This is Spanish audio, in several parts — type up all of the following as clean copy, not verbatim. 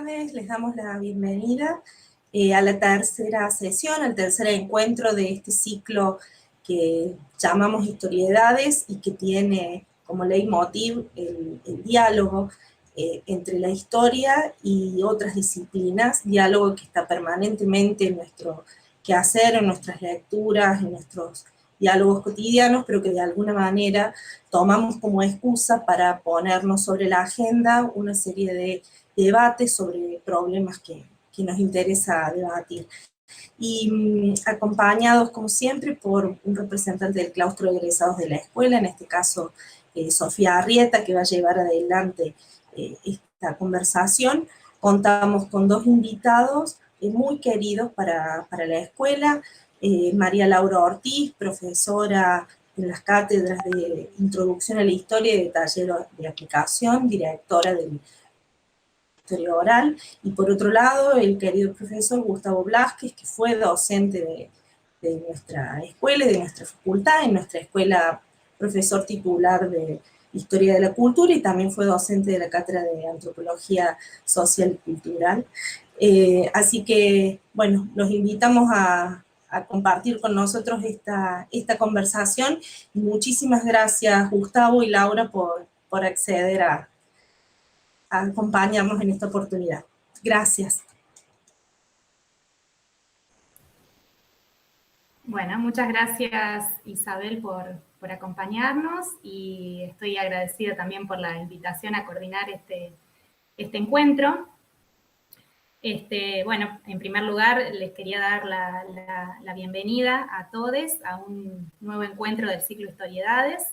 tardes, les damos la bienvenida a la tercera sesión, al tercer encuentro de este ciclo que llamamos Historiedades y que tiene como leitmotiv el diálogo entre la historia y otras disciplinas, diálogo que está permanentemente en nuestro quehacer, en nuestras lecturas, en nuestros diálogos cotidianos, pero que de alguna manera tomamos como excusa para ponernos sobre la agenda una serie de debates sobre problemas que nos interesa debatir. Y acompañados, como siempre, por un representante del claustro de egresados de la escuela, en este caso Sofía Arrieta, que va a llevar adelante esta conversación. Contamos con dos invitados muy queridos para la escuela, María Laura Ortiz, profesora en las cátedras de Introducción a la Historia y de Taller de Aplicación, directora del Historia Oral, y por otro lado el querido profesor Gustavo Blázquez, que fue docente de nuestra escuela y de nuestra facultad, en nuestra escuela profesor titular de Historia de la Cultura y también fue docente de la Cátedra de Antropología Social y Cultural. Así que, bueno, los invitamos a compartir con nosotros esta conversación. Y muchísimas gracias, Gustavo y Laura, por acceder a acompañarnos en esta oportunidad. Gracias. Bueno, muchas gracias Isabel por acompañarnos y estoy agradecida también por la invitación a coordinar este encuentro. Bueno, en primer lugar les quería dar la bienvenida a todos a un nuevo encuentro del ciclo Historiedades.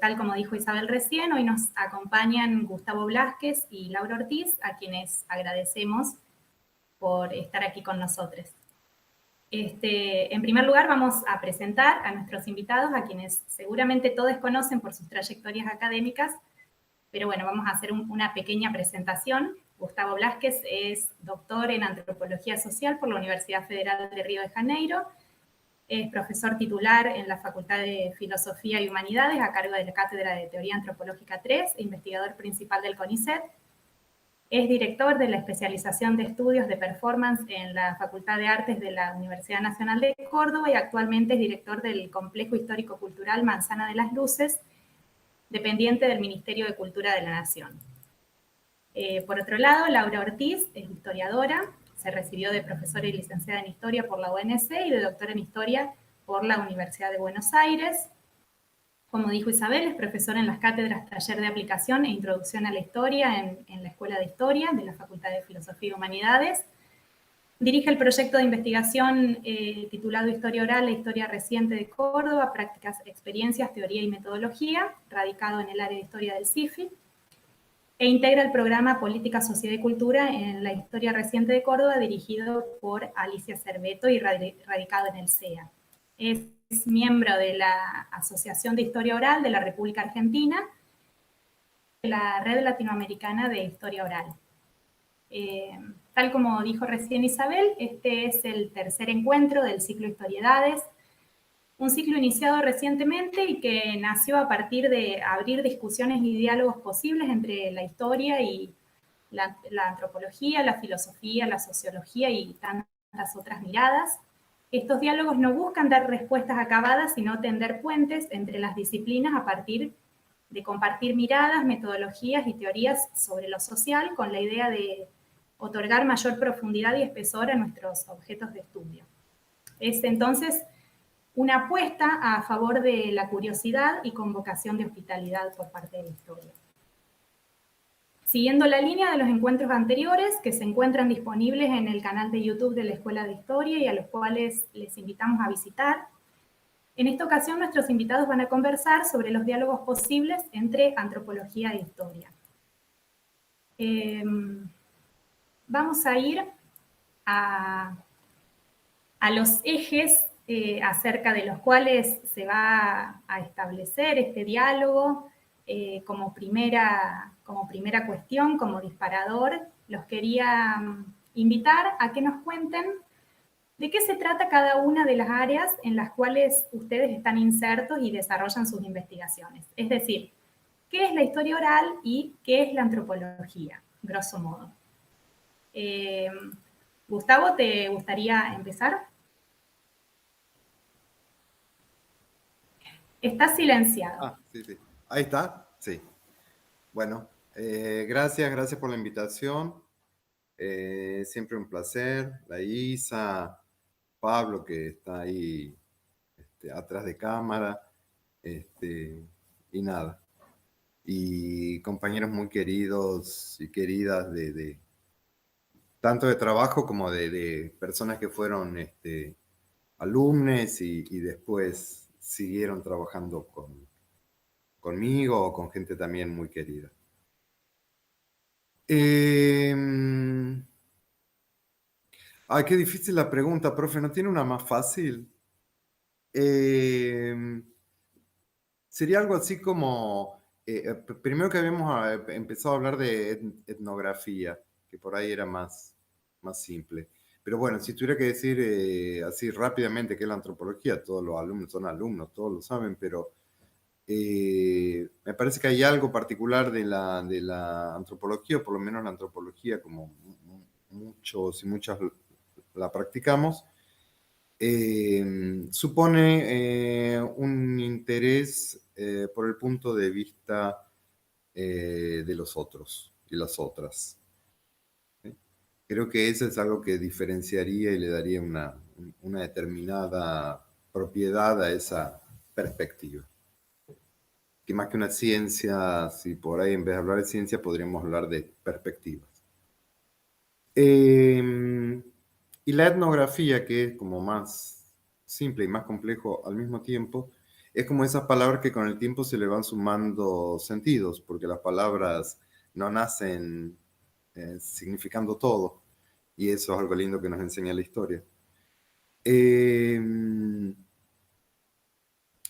Tal como dijo Isabel recién, hoy nos acompañan Gustavo Blázquez y Laura Ortiz, a quienes agradecemos por estar aquí con nosotros. En primer lugar, vamos a presentar a nuestros invitados, a quienes seguramente todos conocen por sus trayectorias académicas, pero bueno, vamos a hacer una pequeña presentación. Gustavo Blázquez es doctor en Antropología Social por la Universidad Federal de Río de Janeiro, es profesor titular en la Facultad de Filosofía y Humanidades a cargo de la Cátedra de Teoría Antropológica 3 e investigador principal del CONICET. Es director de la especialización de estudios de performance en la Facultad de Artes de la Universidad Nacional de Córdoba y actualmente es director del Complejo Histórico-Cultural Manzana de las Luces, dependiente del Ministerio de Cultura de la Nación. Por otro lado, Laura Ortiz es historiadora, se recibió de profesora y licenciada en Historia por la UNC y de doctora en Historia por la Universidad de Buenos Aires. Como dijo Isabel, es profesora en las cátedras Taller de Aplicación e Introducción a la Historia en la Escuela de Historia de la Facultad de Filosofía y Humanidades. Dirige el proyecto de investigación titulado Historia Oral e Historia Reciente de Córdoba, Prácticas, Experiencias, Teoría y Metodología, radicado en el área de Historia del CIFI, e integra el programa Política, Sociedad y Cultura en la Historia Reciente de Córdoba, dirigido por Alicia Cerveto y radicado en el CEA. Es miembro de la Asociación de Historia Oral de la República Argentina, de la Red Latinoamericana de Historia Oral. Tal como dijo recién Isabel, este es el tercer encuentro del ciclo Historiedades, un ciclo iniciado recientemente y que nació a partir de abrir discusiones y diálogos posibles entre la historia y la antropología, la filosofía, la sociología y tantas otras miradas. Estos diálogos no buscan dar respuestas acabadas, sino tender puentes entre las disciplinas a partir de compartir miradas, metodologías y teorías sobre lo social con la idea de otorgar mayor profundidad y espesor a nuestros objetos de estudio. Es entonces una apuesta a favor de la curiosidad y con vocación de hospitalidad por parte de la historia. Siguiendo la línea de los encuentros anteriores, que se encuentran disponibles en el canal de YouTube de la Escuela de Historia y a los cuales les invitamos a visitar, en esta ocasión nuestros invitados van a conversar sobre los diálogos posibles entre antropología e historia. Vamos a ir a los ejes acerca de los cuales se va a establecer este diálogo como primera cuestión, como disparador. Los quería invitar a que nos cuenten de qué se trata cada una de las áreas en las cuales ustedes están insertos y desarrollan sus investigaciones. Es decir, ¿qué es la historia oral y qué es la antropología? grosso modo. Gustavo, ¿te gustaría empezar? Estás silenciado. Ah, sí, sí. Ahí está, sí. Bueno, gracias por la invitación. Siempre un placer. La Isa, Pablo, que está ahí atrás de cámara, y nada. Y compañeros muy queridos y queridas tanto de trabajo como de personas que fueron alumnos y después siguieron trabajando conmigo o con gente también muy querida. Ay, qué difícil la pregunta, profe. ¿No tiene una más fácil? Sería algo así como, primero que habíamos empezado a hablar de etnografía, que por ahí era más simple. Pero bueno, si tuviera que decir así rápidamente qué es la antropología, todos los alumnos son alumnos, todos lo saben, pero me parece que hay algo particular de la antropología, o por lo menos la antropología, como muchos y muchas la practicamos, supone un interés por el punto de vista de los otros y las otras. ¿Sí? Creo que eso es algo que diferenciaría y le daría una determinada propiedad a esa perspectiva. Que más que una ciencia, si por ahí en vez de hablar de ciencia podríamos hablar de perspectivas. Y la etnografía, que es como más simple y más complejo al mismo tiempo, es como esas palabras que con el tiempo se le van sumando sentidos, porque las palabras no nacen significando todo, y eso es algo lindo que nos enseña la historia.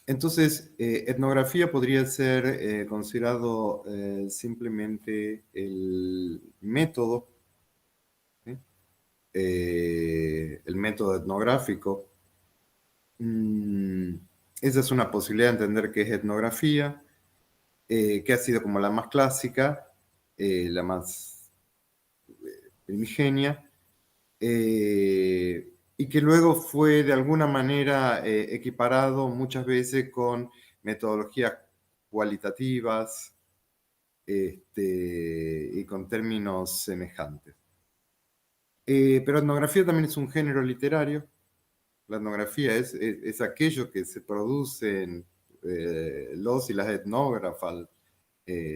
Entonces, etnografía podría ser considerado simplemente el método, ¿sí? El método etnográfico. Esa es una posibilidad de entender qué es etnografía, que ha sido como la más clásica, la más primigenia, y que luego fue de alguna manera equiparado muchas veces con metodologías cualitativas y con términos semejantes. Pero etnografía también es un género literario. La etnografía es aquello que se producen los y las etnógrafas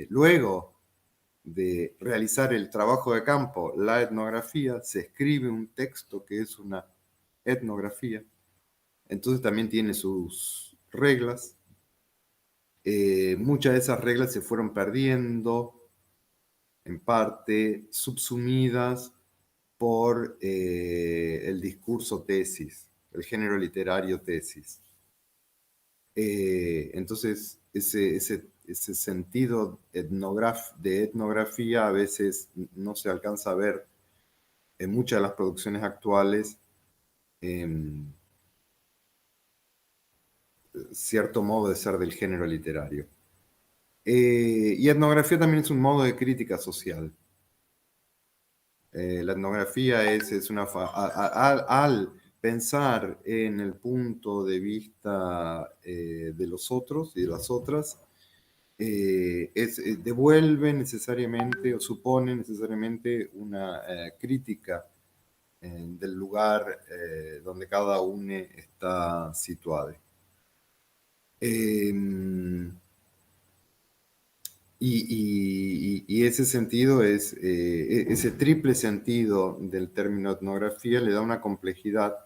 luego de realizar el trabajo de campo, la etnografía, se escribe un texto que es una etnografía. Entonces también tiene sus reglas. Muchas de esas reglas se fueron perdiendo, en parte subsumidas por el discurso tesis, el género literario tesis. Entonces, ese sentido de etnografía a veces no se alcanza a ver en muchas de las producciones actuales, en cierto modo de ser del género literario. Y etnografía también es un modo de crítica social. La etnografía es una... al pensar en el punto de vista de los otros y de las otras, devuelve necesariamente o supone necesariamente una crítica del lugar donde cada uno está situado. Y ese sentido ese triple sentido del término etnografía le da una complejidad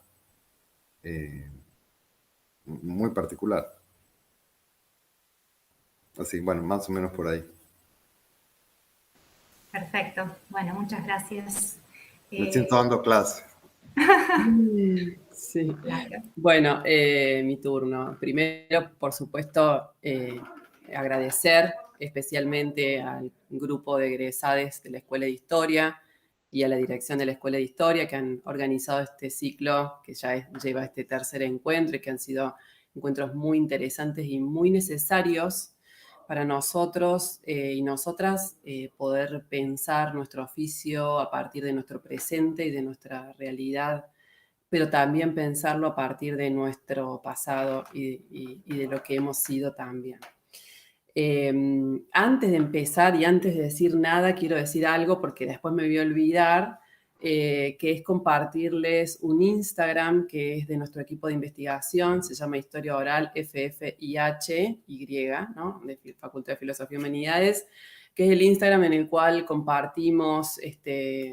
muy particular. Así, bueno, más o menos por ahí. Perfecto. Bueno, muchas gracias. Me siento dando clase. Sí. Claro. Bueno, mi turno. Primero, por supuesto, agradecer especialmente al grupo de egresades de la Escuela de Historia y a la dirección de la Escuela de Historia que han organizado este ciclo que ya lleva este tercer encuentro y que han sido encuentros muy interesantes y muy necesarios para nosotros y nosotras poder pensar nuestro oficio a partir de nuestro presente y de nuestra realidad, pero también pensarlo a partir de nuestro pasado y de lo que hemos sido también. Antes de empezar y antes de decir nada, quiero decir algo porque después me voy a olvidar, que es compartirles un Instagram que es de nuestro equipo de investigación, se llama Historia Oral FFIHY, ¿no? De Facultad de Filosofía y Humanidades, que es el Instagram en el cual compartimos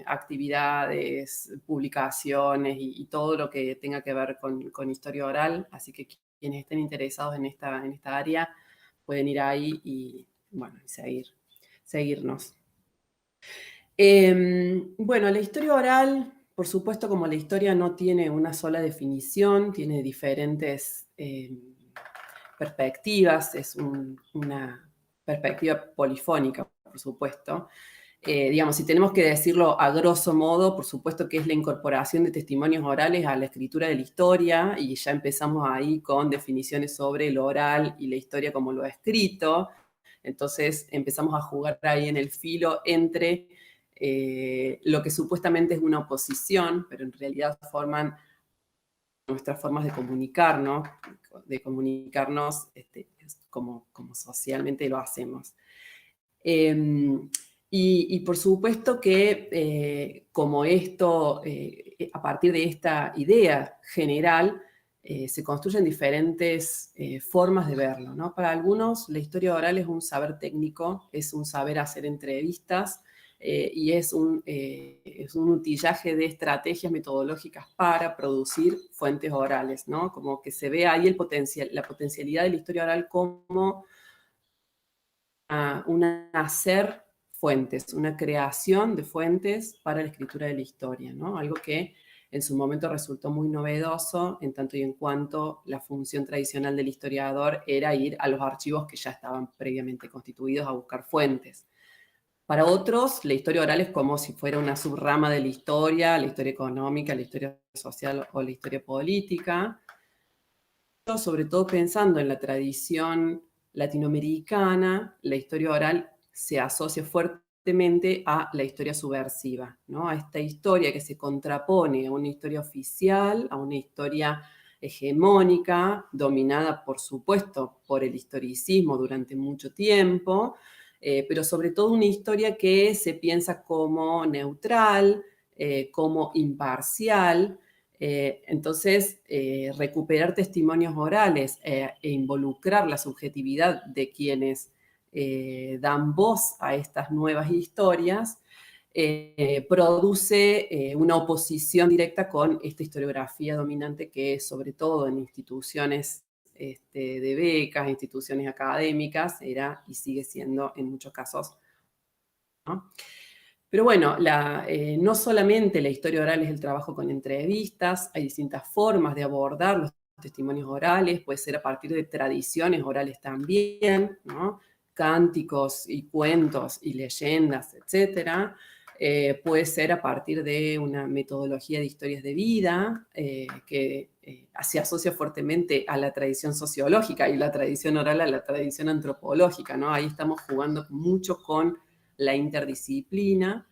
actividades, publicaciones y todo lo que tenga que ver con historia oral. Así que quienes estén interesados en esta área pueden ir ahí y, bueno, seguirnos. Bueno, la historia oral, por supuesto, como la historia no tiene una sola definición, tiene diferentes perspectivas, es una perspectiva polifónica, por supuesto. Digamos, si tenemos que decirlo a grosso modo, por supuesto que es la incorporación de testimonios orales a la escritura de la historia, y ya empezamos ahí con definiciones sobre lo oral y la historia como lo escrito. Entonces empezamos a jugar ahí en el filo entre lo que supuestamente es una oposición, pero en realidad forman nuestras formas de comunicarnos como socialmente lo hacemos. Y por supuesto que como esto, a partir de esta idea general, se construyen diferentes formas de verlo, ¿no? Para algunos la historia oral es un saber técnico, es un saber hacer entrevistas y es un utillaje de estrategias metodológicas para producir fuentes orales, ¿no? Como que se ve ahí la potencialidad de la historia oral como una hacer fuentes, una creación de fuentes para la escritura de la historia, ¿no? Algo que en su momento resultó muy novedoso en tanto y en cuanto la función tradicional del historiador era ir a los archivos que ya estaban previamente constituidos a buscar fuentes. Para otros, la historia oral es como si fuera una subrama de la historia económica, la historia social o la historia política. Sobre todo pensando en la tradición latinoamericana, la historia oral se asocia fuertemente a la historia subversiva, ¿no? A esta historia que se contrapone a una historia oficial, a una historia hegemónica, dominada, por supuesto, por el historicismo durante mucho tiempo, pero sobre todo una historia que se piensa como neutral, como imparcial. Entonces, recuperar testimonios orales e involucrar la subjetividad de quienes dan voz a estas nuevas historias produce una oposición directa con esta historiografía dominante que, sobre todo en instituciones de becas, instituciones académicas, era y sigue siendo en muchos casos, ¿no? Pero bueno, no solamente la historia oral es el trabajo con entrevistas, hay distintas formas de abordar los testimonios orales, puede ser a partir de tradiciones orales también, ¿no? Cánticos y cuentos y leyendas, etc. Puede ser a partir de una metodología de historias de vida que se asocia fuertemente a la tradición sociológica y la tradición oral a la tradición antropológica, ¿no? Ahí estamos jugando mucho con la interdisciplina.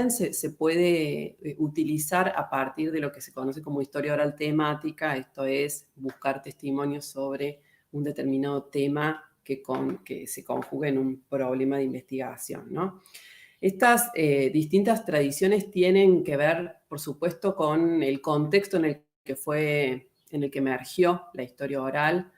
Se puede utilizar a partir de lo que se conoce como historia oral temática, esto es buscar testimonios sobre un determinado tema que se conjuga en un problema de investigación, ¿no? Estas distintas tradiciones tienen que ver, por supuesto, con el contexto en el que emergió la historia oral,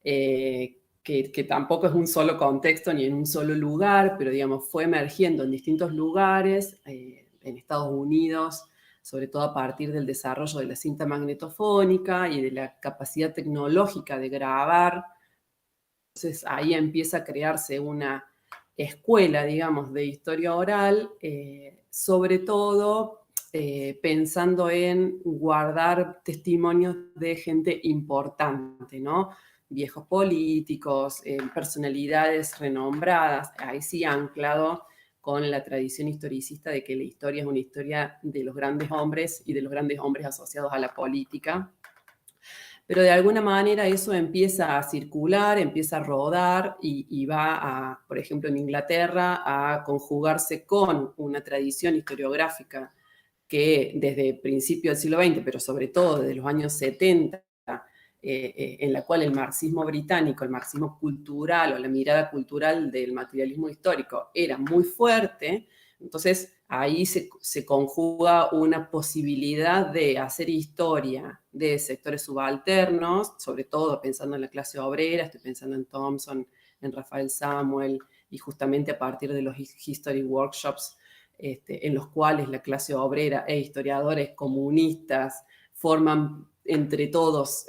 que tampoco es un solo contexto ni en un solo lugar, pero digamos, fue emergiendo en distintos lugares, en Estados Unidos, sobre todo a partir del desarrollo de la cinta magnetofónica y de la capacidad tecnológica de grabar. Entonces ahí empieza a crearse una escuela, digamos, de historia oral, sobre todo pensando en guardar testimonios de gente importante, ¿no? Viejos políticos, personalidades renombradas, ahí sí anclado con la tradición historicista de que la historia es una historia de los grandes hombres y de los grandes hombres asociados a la política. pero de alguna manera eso empieza a circular, empieza a rodar y va a, por ejemplo, en Inglaterra, a conjugarse con una tradición historiográfica que desde principios del siglo XX, pero sobre todo desde los años 70, en la cual el marxismo británico, el marxismo cultural o la mirada cultural del materialismo histórico era muy fuerte. Entonces ahí se conjuga una posibilidad de hacer historia de sectores subalternos, sobre todo pensando en la clase obrera, estoy pensando en Thompson, en Rafael Samuel, y justamente a partir de los History Workshops, en los cuales la clase obrera e historiadores comunistas forman entre todos,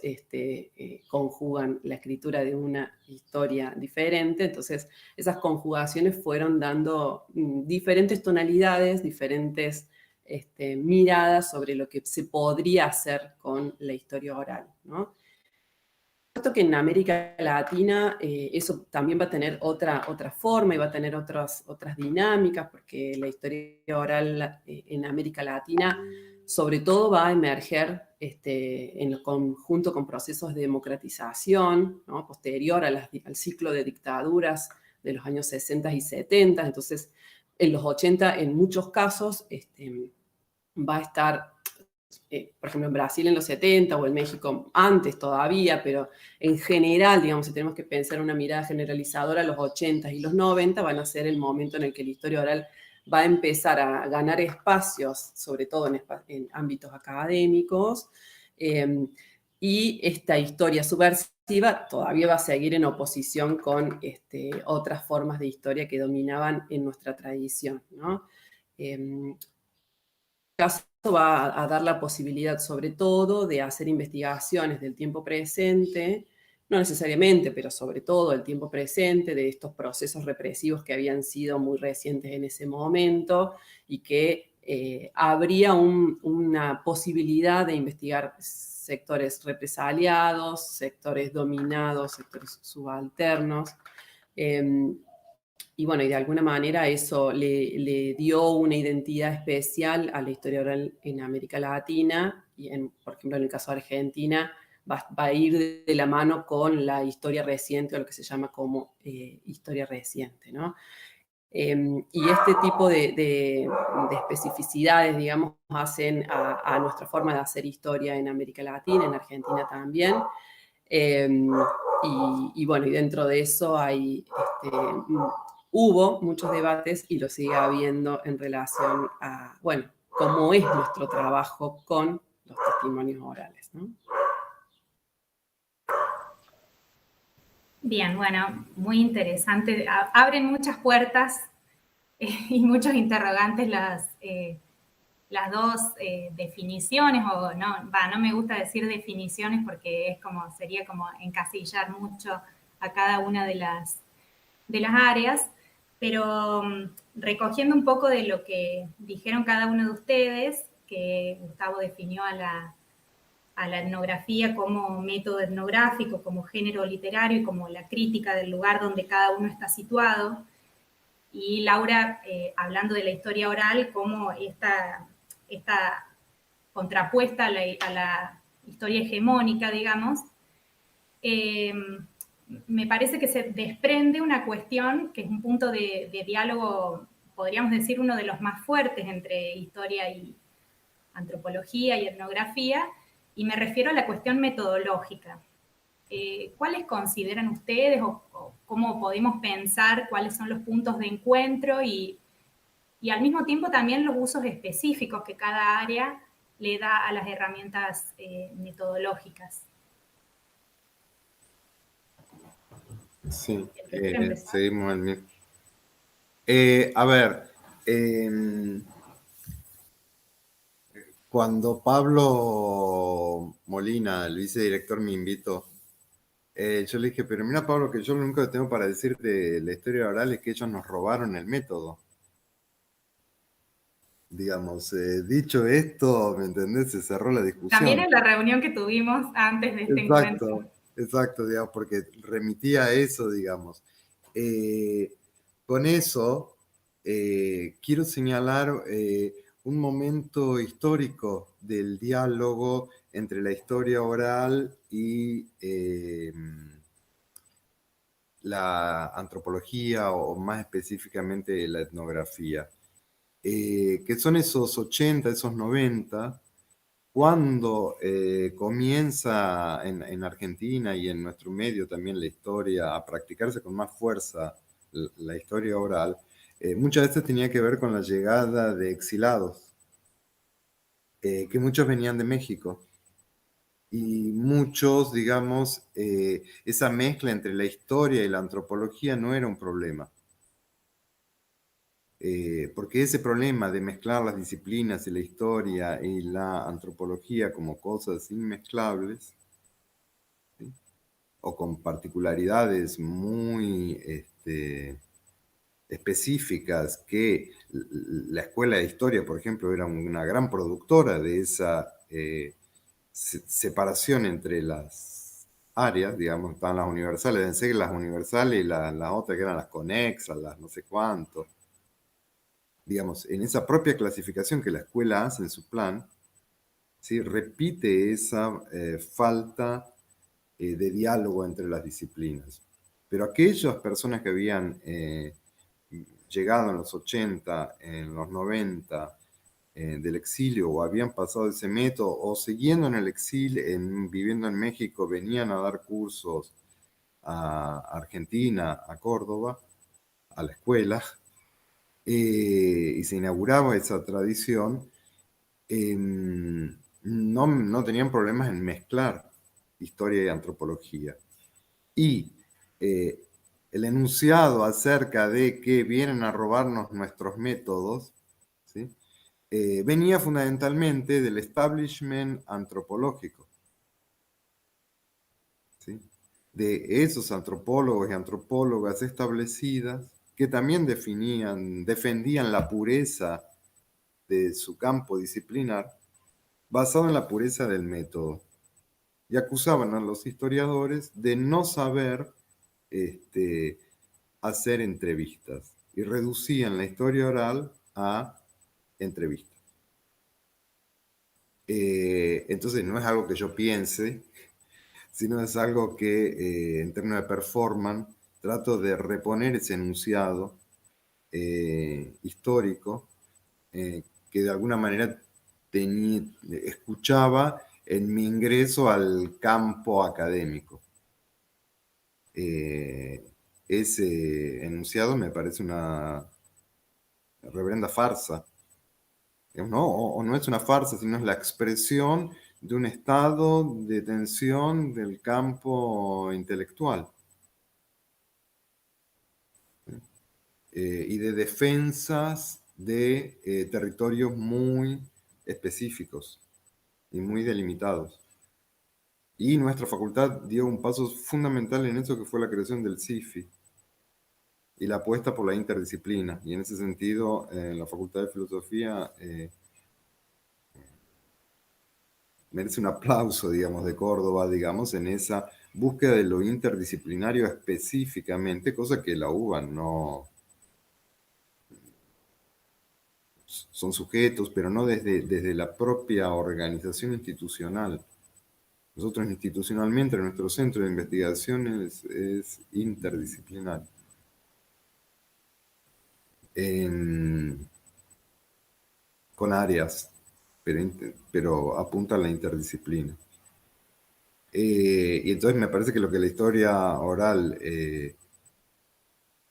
conjugan la escritura de una historia diferente. Entonces, esas conjugaciones fueron dando diferentes tonalidades, diferentes miradas sobre lo que se podría hacer con la historia oral, ¿no? Que en América Latina eso también va a tener otra forma y va a tener otras dinámicas, porque la historia oral en América Latina sobre todo va a emerger en conjunto con procesos de democratización, ¿no? Posterior al ciclo de dictaduras de los años 60 y 70. Entonces, en los 80, en muchos casos, va a estar, por ejemplo, en Brasil en los 70 o en México antes todavía, pero en general, digamos, si tenemos que pensar una mirada generalizadora, los 80 y los 90 van a ser el momento en el que la historia oral va a empezar a ganar espacios, sobre todo en ámbitos académicos, y esta historia subversiva todavía va a seguir en oposición con otras formas de historia que dominaban en nuestra tradición, ¿no? Caso va a dar la posibilidad, sobre todo, de hacer investigaciones del tiempo presente, no necesariamente, pero sobre todo el tiempo presente, de estos procesos represivos que habían sido muy recientes en ese momento y que habría una posibilidad de investigar sectores represaliados, sectores dominados, sectores subalternos. Y bueno, y de alguna manera eso le dio una identidad especial a la historia oral en América Latina, y por ejemplo en el caso de Argentina va a ir de la mano con la historia reciente, o lo que se llama como historia reciente, ¿no? Y este tipo de especificidades, digamos, hacen a nuestra forma de hacer historia en América Latina, en Argentina también. Y bueno, y dentro de eso hubo muchos debates y lo sigue habiendo en relación a, bueno, cómo es nuestro trabajo con los testimonios orales, ¿no? Bien, bueno, muy interesante. Abren muchas puertas y muchos interrogantes las dos definiciones, o no me gusta decir definiciones porque sería como encasillar mucho a cada una de las áreas, pero recogiendo un poco de lo que dijeron cada uno de ustedes, que Gustavo definió a la etnografía como método etnográfico, como género literario y como la crítica del lugar donde cada uno está situado, y Laura hablando de la historia oral como esta contrapuesta a la historia hegemónica, digamos. Me parece que se desprende una cuestión que es un punto de diálogo, podríamos decir, uno de los más fuertes entre historia y antropología y etnografía, y me refiero a la cuestión metodológica. ¿Cuáles consideran ustedes o cómo podemos pensar cuáles son los puntos de encuentro y al mismo tiempo también los usos específicos que cada área le da a las herramientas metodológicas? Sí, seguimos el mismo. Cuando Pablo Molina, el vicedirector, me invitó, yo le dije, pero mira, Pablo, que yo lo único que tengo para decir de la historia oral es que ellos nos robaron el método. Digamos, dicho esto, ¿me entendés? Se cerró la discusión. También en la reunión que tuvimos antes de este encuentro. Exacto, digamos, porque remitía a eso, digamos. Con eso, quiero señalar un momento histórico del diálogo entre la historia oral y la antropología, o más específicamente la etnografía, que son esos 80, esos 90, cuando comienza en Argentina y en nuestro medio también la historia a practicarse con más fuerza, la historia oral. Muchas veces tenía que ver con la llegada de exilados, que muchos venían de México. Y muchos, digamos, esa mezcla entre la historia y la antropología no era un problema. Porque ese problema de mezclar las disciplinas y la historia y la antropología como cosas inmezclables, ¿sí? O con particularidades muy específicas, que la escuela de historia, por ejemplo, era una gran productora de esa separación entre las áreas, digamos, estaban las universales, deben ser las universales y las otras que eran las conexas, las no sé cuánto. Digamos, en esa propia clasificación que la escuela hace en su plan, ¿sí? Repite esa falta de diálogo entre las disciplinas. Pero aquellas personas que habían llegado en los 80, en los 90, del exilio, o habían pasado ese método, o siguiendo en el exilio, viviendo en México, venían a dar cursos a Argentina, a Córdoba, a la escuela, y se inauguraba esa tradición, no tenían problemas en mezclar historia y antropología. Y el enunciado acerca de que vienen a robarnos nuestros métodos, ¿sí? Venía fundamentalmente del establishment antropológico, ¿sí? De esos antropólogos y antropólogas establecidas que también defendían la pureza de su campo disciplinar, basado en la pureza del método, y acusaban a los historiadores de no saber hacer entrevistas, y reducían la historia oral a entrevistas. Entonces no es algo que yo piense, sino es algo que en términos de performance trato de reponer ese enunciado histórico, que de alguna manera escuchaba en mi ingreso al campo académico. Ese enunciado me parece una reverenda farsa, ¿no? O no es una farsa, sino es la expresión de un estado de tensión del campo intelectual, y de defensas de territorios muy específicos y muy delimitados. Y nuestra facultad dio un paso fundamental en eso, que fue la creación del CIFI y la apuesta por la interdisciplina. Y en ese sentido, la Facultad de Filosofía merece un aplauso, digamos, de Córdoba, digamos, en esa búsqueda de lo interdisciplinario específicamente, cosa que la UBA no son sujetos, pero no desde la propia organización institucional. Nosotros institucionalmente, nuestro centro de investigación es interdisciplinario. Con áreas, pero apunta a la interdisciplina. Y entonces me parece que lo que la historia oral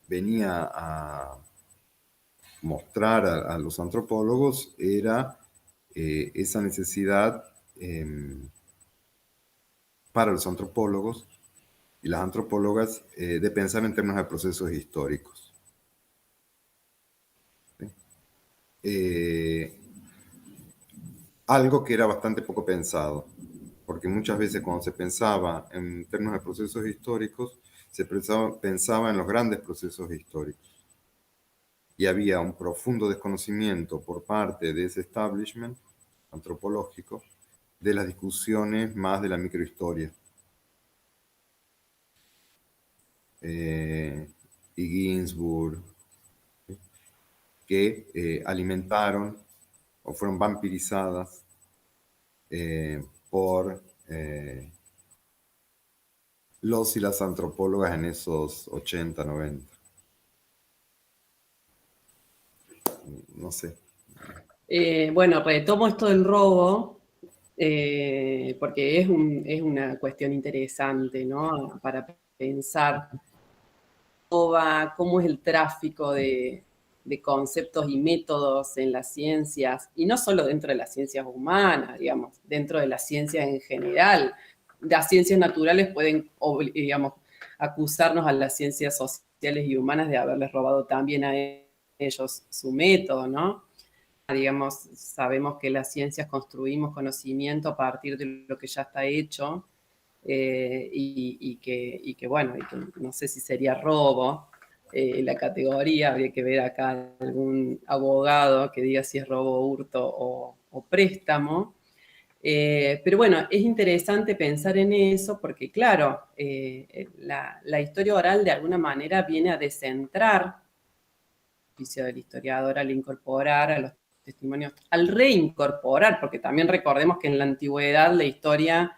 venía a mostrar a los antropólogos era esa necesidad para los antropólogos y las antropólogas de pensar en términos de procesos históricos. ¿Sí? Algo que era bastante poco pensado, porque muchas veces cuando se pensaba en términos de procesos históricos, se pensaba en los grandes procesos históricos. Y había un profundo desconocimiento por parte de ese establishment antropológico de las discusiones más de la microhistoria. Y Ginsburg, que alimentaron o fueron vampirizadas por los y las antropólogas en esos 80, 90. No sé. Bueno, retomo esto del robo, porque es una cuestión interesante, ¿no? Para pensar cómo es el tráfico de conceptos y métodos en las ciencias, y no solo dentro de las ciencias humanas, digamos, dentro de las ciencias en general. Las ciencias naturales pueden, digamos, acusarnos a las ciencias sociales y humanas de haberles robado también a ellos su método, ¿no? Digamos, sabemos que las ciencias construimos conocimiento a partir de lo que ya está hecho, y que, bueno, y que no sé si sería robo la categoría, habría que ver acá algún abogado que diga si es robo, hurto o préstamo. Pero bueno, es interesante pensar en eso porque, claro, la historia oral de alguna manera viene a descentrar el oficio del historiador al incorporar a los testimonios, al reincorporar, porque también recordemos que en la antigüedad la historia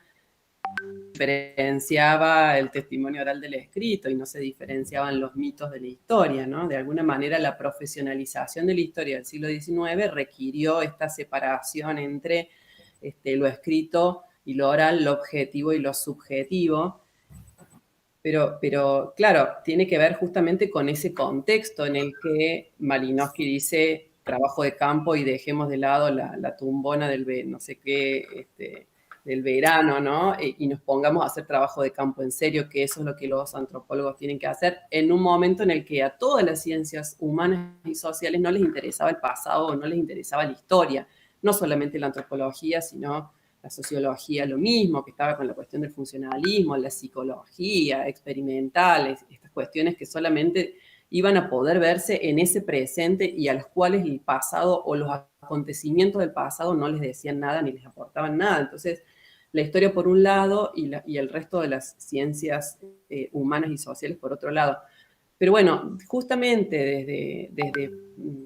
diferenciaba el testimonio oral del escrito y no se diferenciaban los mitos de la historia, ¿no? De alguna manera la profesionalización de la historia del siglo XIX requirió esta separación entre lo escrito y lo oral, lo objetivo y lo subjetivo. Pero claro, tiene que ver justamente con ese contexto en el que Malinowski dice trabajo de campo y dejemos de lado la tumbona del no sé qué, del verano, ¿no? Y nos pongamos a hacer trabajo de campo en serio, que eso es lo que los antropólogos tienen que hacer en un momento en el que a todas las ciencias humanas y sociales no les interesaba el pasado o no les interesaba la historia, no solamente la antropología, sino la sociología lo mismo, que estaba con la cuestión del funcionalismo, la psicología experimental, estas cuestiones que solamente iban a poder verse en ese presente y a los cuales el pasado o los acontecimientos del pasado no les decían nada ni les aportaban nada. Entonces, la historia por un lado y el resto de las ciencias humanas y sociales por otro lado. Pero bueno, justamente desde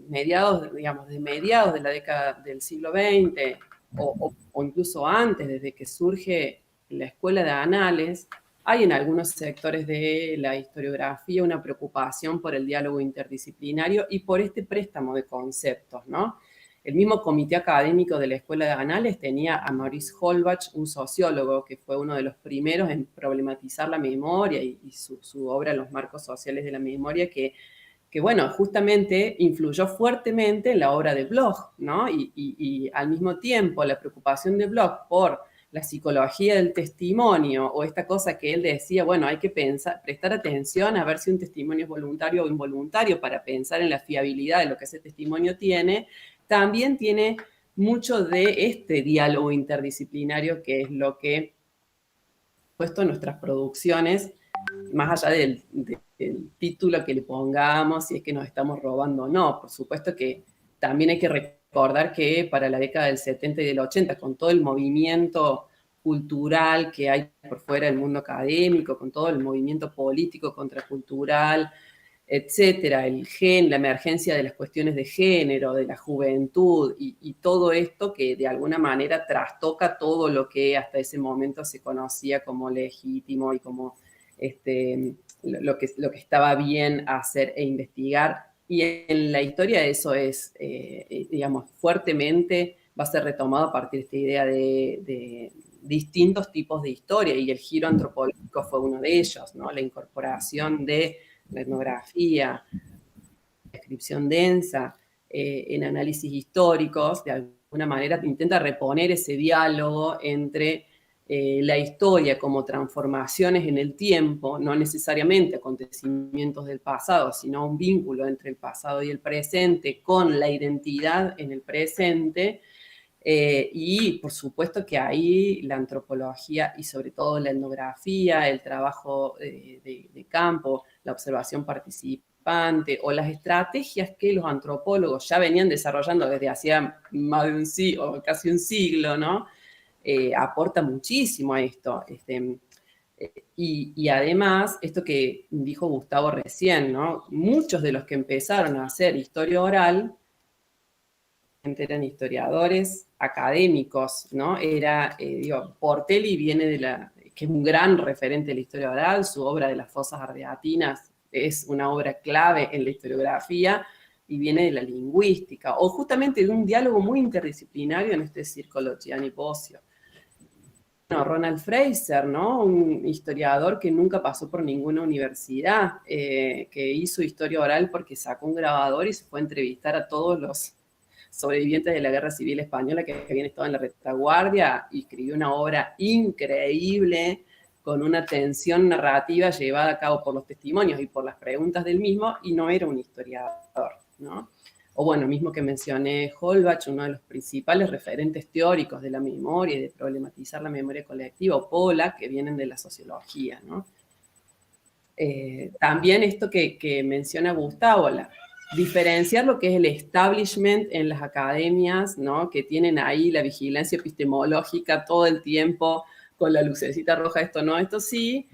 mediados, digamos, de mediados de la década del siglo XX, o incluso antes, desde que surge la escuela de anales, hay en algunos sectores de la historiografía una preocupación por el diálogo interdisciplinario y por este préstamo de conceptos, ¿no? El mismo comité académico de la Escuela de Anales tenía a Maurice Holbach, un sociólogo que fue uno de los primeros en problematizar la memoria y su obra Los marcos sociales de la memoria, que bueno, justamente influyó fuertemente en la obra de Bloch, ¿no? Y al mismo tiempo la preocupación de Bloch por la psicología del testimonio, o esta cosa que él decía, bueno, hay que prestar atención a ver si un testimonio es voluntario o involuntario para pensar en la fiabilidad de lo que ese testimonio tiene, también tiene mucho de este diálogo interdisciplinario que es lo que ha puesto en nuestras producciones, más allá del título que le pongamos, si es que nos estamos robando o no. Por supuesto que también hay que recordar que para la década del 70 y del 80, con todo el movimiento cultural que hay por fuera del mundo académico, con todo el movimiento político contracultural, etcétera, la emergencia de las cuestiones de género, de la juventud y todo esto que de alguna manera trastoca todo lo que hasta ese momento se conocía como legítimo y como lo que estaba bien hacer e investigar. Y en la historia eso es, digamos, fuertemente va a ser retomado a partir de esta idea de distintos tipos de historia, y el giro antropológico fue uno de ellos, ¿no? La incorporación de la etnografía, la descripción densa, en análisis históricos, de alguna manera intenta reponer ese diálogo entre la historia como transformaciones en el tiempo, no necesariamente acontecimientos del pasado, sino un vínculo entre el pasado y el presente con la identidad en el presente. Y por supuesto que ahí la antropología y sobre todo la etnografía, el trabajo de campo, la observación participante o las estrategias que los antropólogos ya venían desarrollando desde hacía más de un siglo, o casi un siglo, ¿no? Aporta muchísimo a esto. Y además, esto que dijo Gustavo recién, ¿no? Muchos de los que empezaron a hacer historia oral eran historiadores académicos, ¿no? Portelli viene que es un gran referente de la historia oral, su obra de las fosas ardeatinas es una obra clave en la historiografía y viene de la lingüística, o justamente de un diálogo muy interdisciplinario en este círculo Gianni-Bosio. Bueno, Ronald Fraser, ¿no? Un historiador que nunca pasó por ninguna universidad, que hizo historia oral porque sacó un grabador y se fue a entrevistar a todos los sobrevivientes de la Guerra Civil Española que habían estado en la retaguardia y escribió una obra increíble con una tensión narrativa llevada a cabo por los testimonios y por las preguntas del mismo, y no era un historiador, ¿no? O bueno, mismo que mencioné Holbach, uno de los principales referentes teóricos de la memoria y de problematizar la memoria colectiva, o Pollack, que vienen de la sociología, ¿no? También esto que menciona Gustavo, diferenciar lo que es el establishment en las academias, ¿no? Que tienen ahí la vigilancia epistemológica todo el tiempo, con la lucecita roja, esto no, esto sí,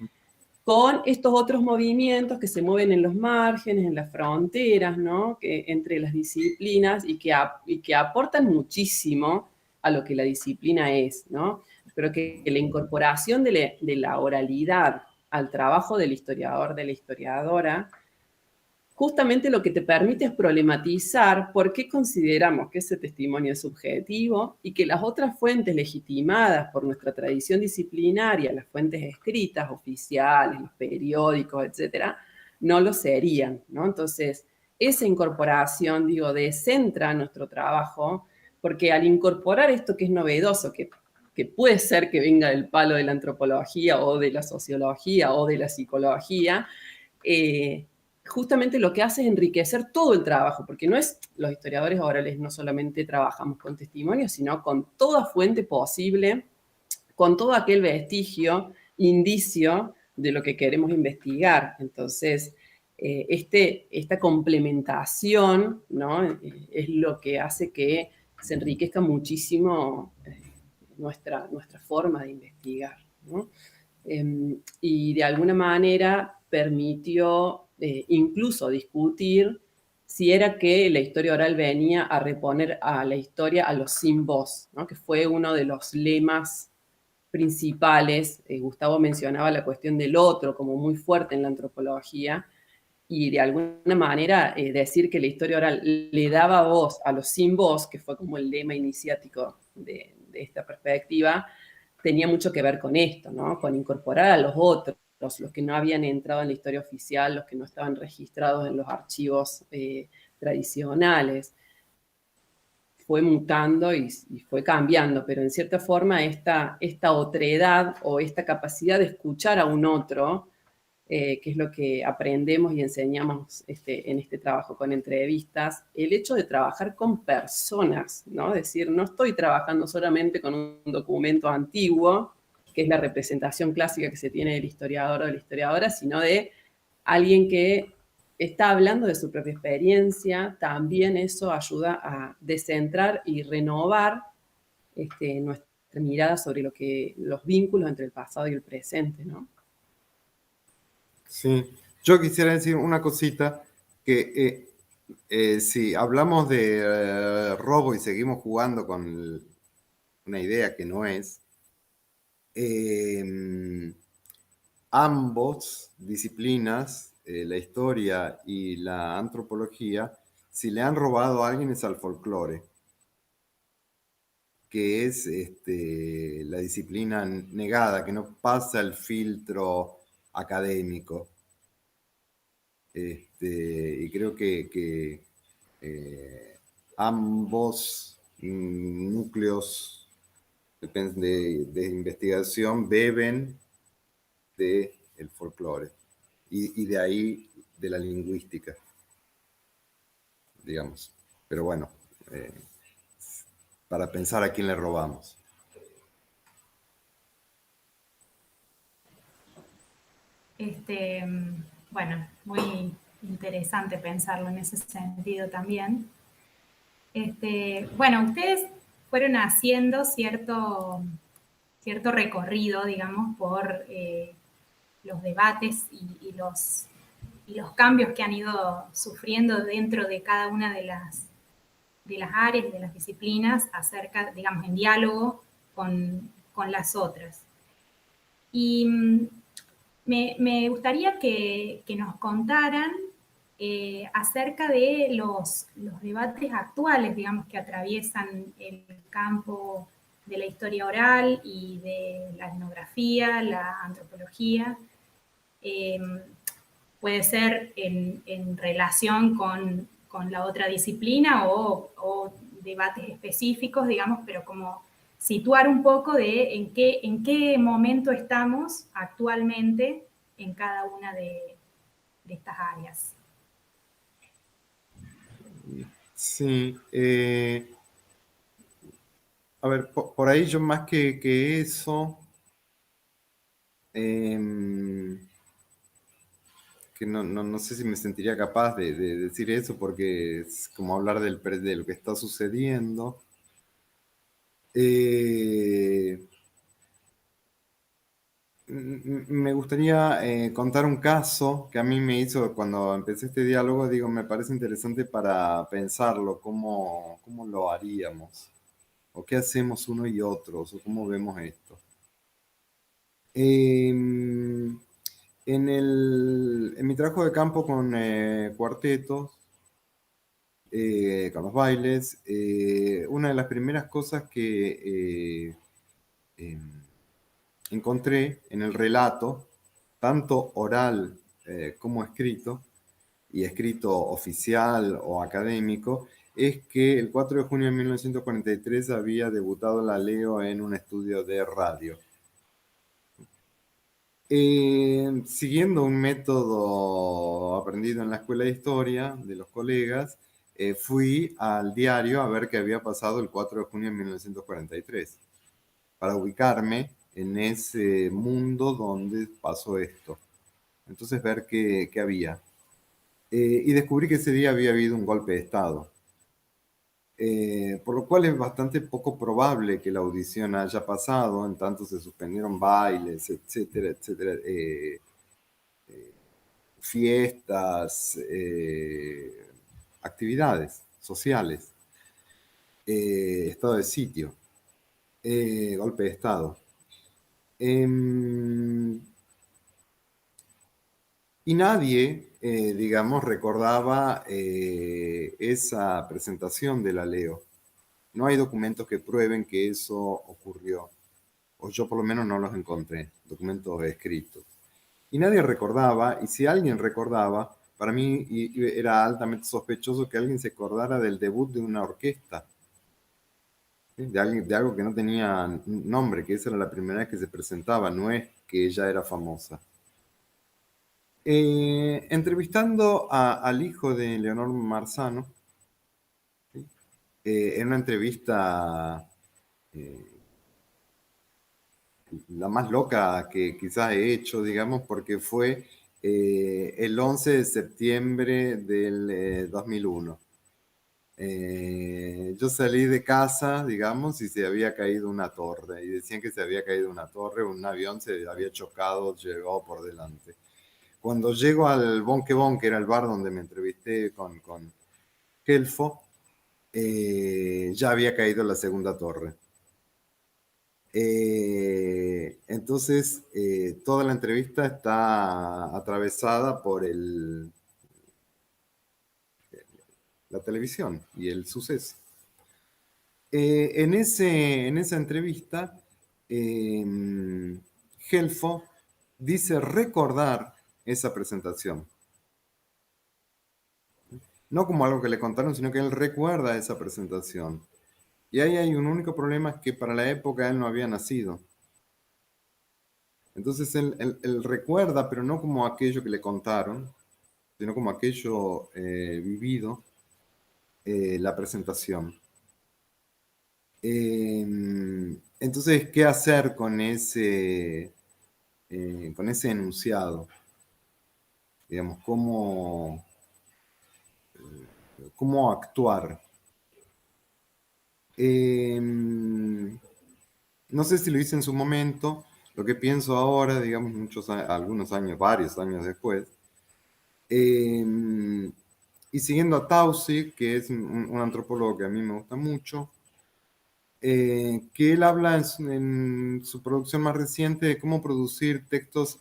con estos otros movimientos que se mueven en los márgenes, en las fronteras, ¿no? Entre las disciplinas y que aportan muchísimo a lo que la disciplina es, ¿no? Pero que la incorporación de la oralidad al trabajo del historiador, de la historiadora, justamente lo que te permite es problematizar por qué consideramos que ese testimonio es subjetivo y que las otras fuentes legitimadas por nuestra tradición disciplinaria, las fuentes escritas, oficiales, los periódicos, etcétera, no lo serían, ¿no? Entonces, esa incorporación, descentra nuestro trabajo, porque al incorporar esto que es novedoso, que puede ser que venga del palo de la antropología o de la sociología o de la psicología, justamente lo que hace es enriquecer todo el trabajo, porque los historiadores orales no solamente trabajamos con testimonios, sino con toda fuente posible, con todo aquel vestigio, indicio de lo que queremos investigar. Entonces, esta complementación, ¿no? Es lo que hace que se enriquezca muchísimo nuestra forma de investigar, ¿no? Y de alguna manera permitió incluso discutir si era que la historia oral venía a reponer a la historia a los sin voz, ¿no? Que fue uno de los lemas principales. Gustavo mencionaba la cuestión del otro como muy fuerte en la antropología, y de alguna manera decir que la historia oral le daba voz a los sin voz, que fue como el lema iniciático de esta perspectiva, tenía mucho que ver con esto, ¿no? Con incorporar a los otros, los que no habían entrado en la historia oficial, los que no estaban registrados en los archivos tradicionales. Fue mutando y fue cambiando, pero en cierta forma esta otredad o esta capacidad de escuchar a un otro, que es lo que aprendemos y enseñamos en este trabajo con entrevistas, el hecho de trabajar con personas, ¿no? Es decir, no estoy trabajando solamente con un documento antiguo, que es la representación clásica que se tiene del historiador o de la historiadora, sino de alguien que está hablando de su propia experiencia. También eso ayuda a descentrar y renovar nuestra mirada sobre los vínculos entre el pasado y el presente, ¿no? Sí, yo quisiera decir una cosita, que si hablamos de robo y seguimos jugando con una idea que no es, ambos disciplinas, la historia y la antropología, si le han robado a alguien es al folclore, que es la disciplina negada, que no pasa el filtro académico. Y creo que ambos núcleos de investigación beben del folclore y de ahí de la lingüística, digamos. Pero bueno, para pensar a quién le robamos. Bueno, muy interesante pensarlo en ese sentido también. Bueno, ustedes fueron haciendo cierto recorrido, digamos, por los debates y los cambios que han ido sufriendo dentro de cada una de las áreas, de las disciplinas, acerca, digamos, en diálogo con las otras. Y me gustaría que nos contaran acerca de los debates actuales, digamos, que atraviesan el campo de la historia oral y de la etnografía, la antropología. Puede ser en relación con la otra disciplina o debates específicos, digamos, pero como situar un poco de en qué momento estamos actualmente en cada una de estas áreas. Sí, a ver, por ahí yo más que eso, que no sé si me sentiría capaz de decir eso porque es como hablar de lo que está sucediendo. Me gustaría contar un caso que a mí me hizo cuando empecé este diálogo, digo, me parece interesante para pensarlo, cómo lo haríamos, o qué hacemos uno y otros, o cómo vemos esto. En mi trabajo de campo con cuartetos, con los bailes, una de las primeras cosas que encontré en el relato, tanto oral como escrito, y escrito oficial o académico, es que el 4 de junio de 1943 había debutado la Leo en un estudio de radio. Siguiendo un método aprendido en la escuela de historia de los colegas, fui al diario a ver qué había pasado el 4 de junio de 1943, para ubicarme en ese mundo donde pasó esto. Entonces ver qué había. Y descubrí que ese día había habido un golpe de Estado. Por lo cual es bastante poco probable que la audición haya pasado, en tanto se suspendieron bailes, etcétera, etcétera, fiestas, actividades sociales, estado de sitio, golpe de Estado. Y nadie, digamos, recordaba esa presentación de la Leo. No hay documentos que prueben que eso ocurrió, o yo por lo menos no los encontré, documentos escritos. Y nadie recordaba, y si alguien recordaba, para mí era altamente sospechoso que alguien se acordara del debut de una orquesta, ¿sí? De algo que no tenía nombre, que esa era la primera vez que se presentaba, no es que ella era famosa. Entrevistando al hijo de Leonor Marzano, ¿sí? En una entrevista la más loca que quizás he hecho, digamos, porque fue el 11 de septiembre del 2001. Yo salí de casa, digamos, y se había caído una torre, y decían que se había caído una torre, un avión se había chocado, llegó por delante. Cuando llego al Bonque Bon, que era el bar donde me entrevisté con Gelfo, ya había caído la segunda torre. Entonces, toda la entrevista está atravesada por la televisión y el suceso. En esa entrevista, Gelfo dice recordar esa presentación. No como algo que le contaron, sino que él recuerda esa presentación. Y ahí hay un único problema, es que para la época él no había nacido. Entonces él recuerda, pero no como aquello que le contaron, sino como aquello vivido, la presentación. Entonces, ¿qué hacer con ese enunciado? Digamos, ¿cómo actuar? No sé si lo hice en su momento, lo que pienso ahora, digamos, varios años después, Y siguiendo a Taussig, que es un antropólogo que a mí me gusta mucho, que él habla en su producción más reciente de cómo producir textos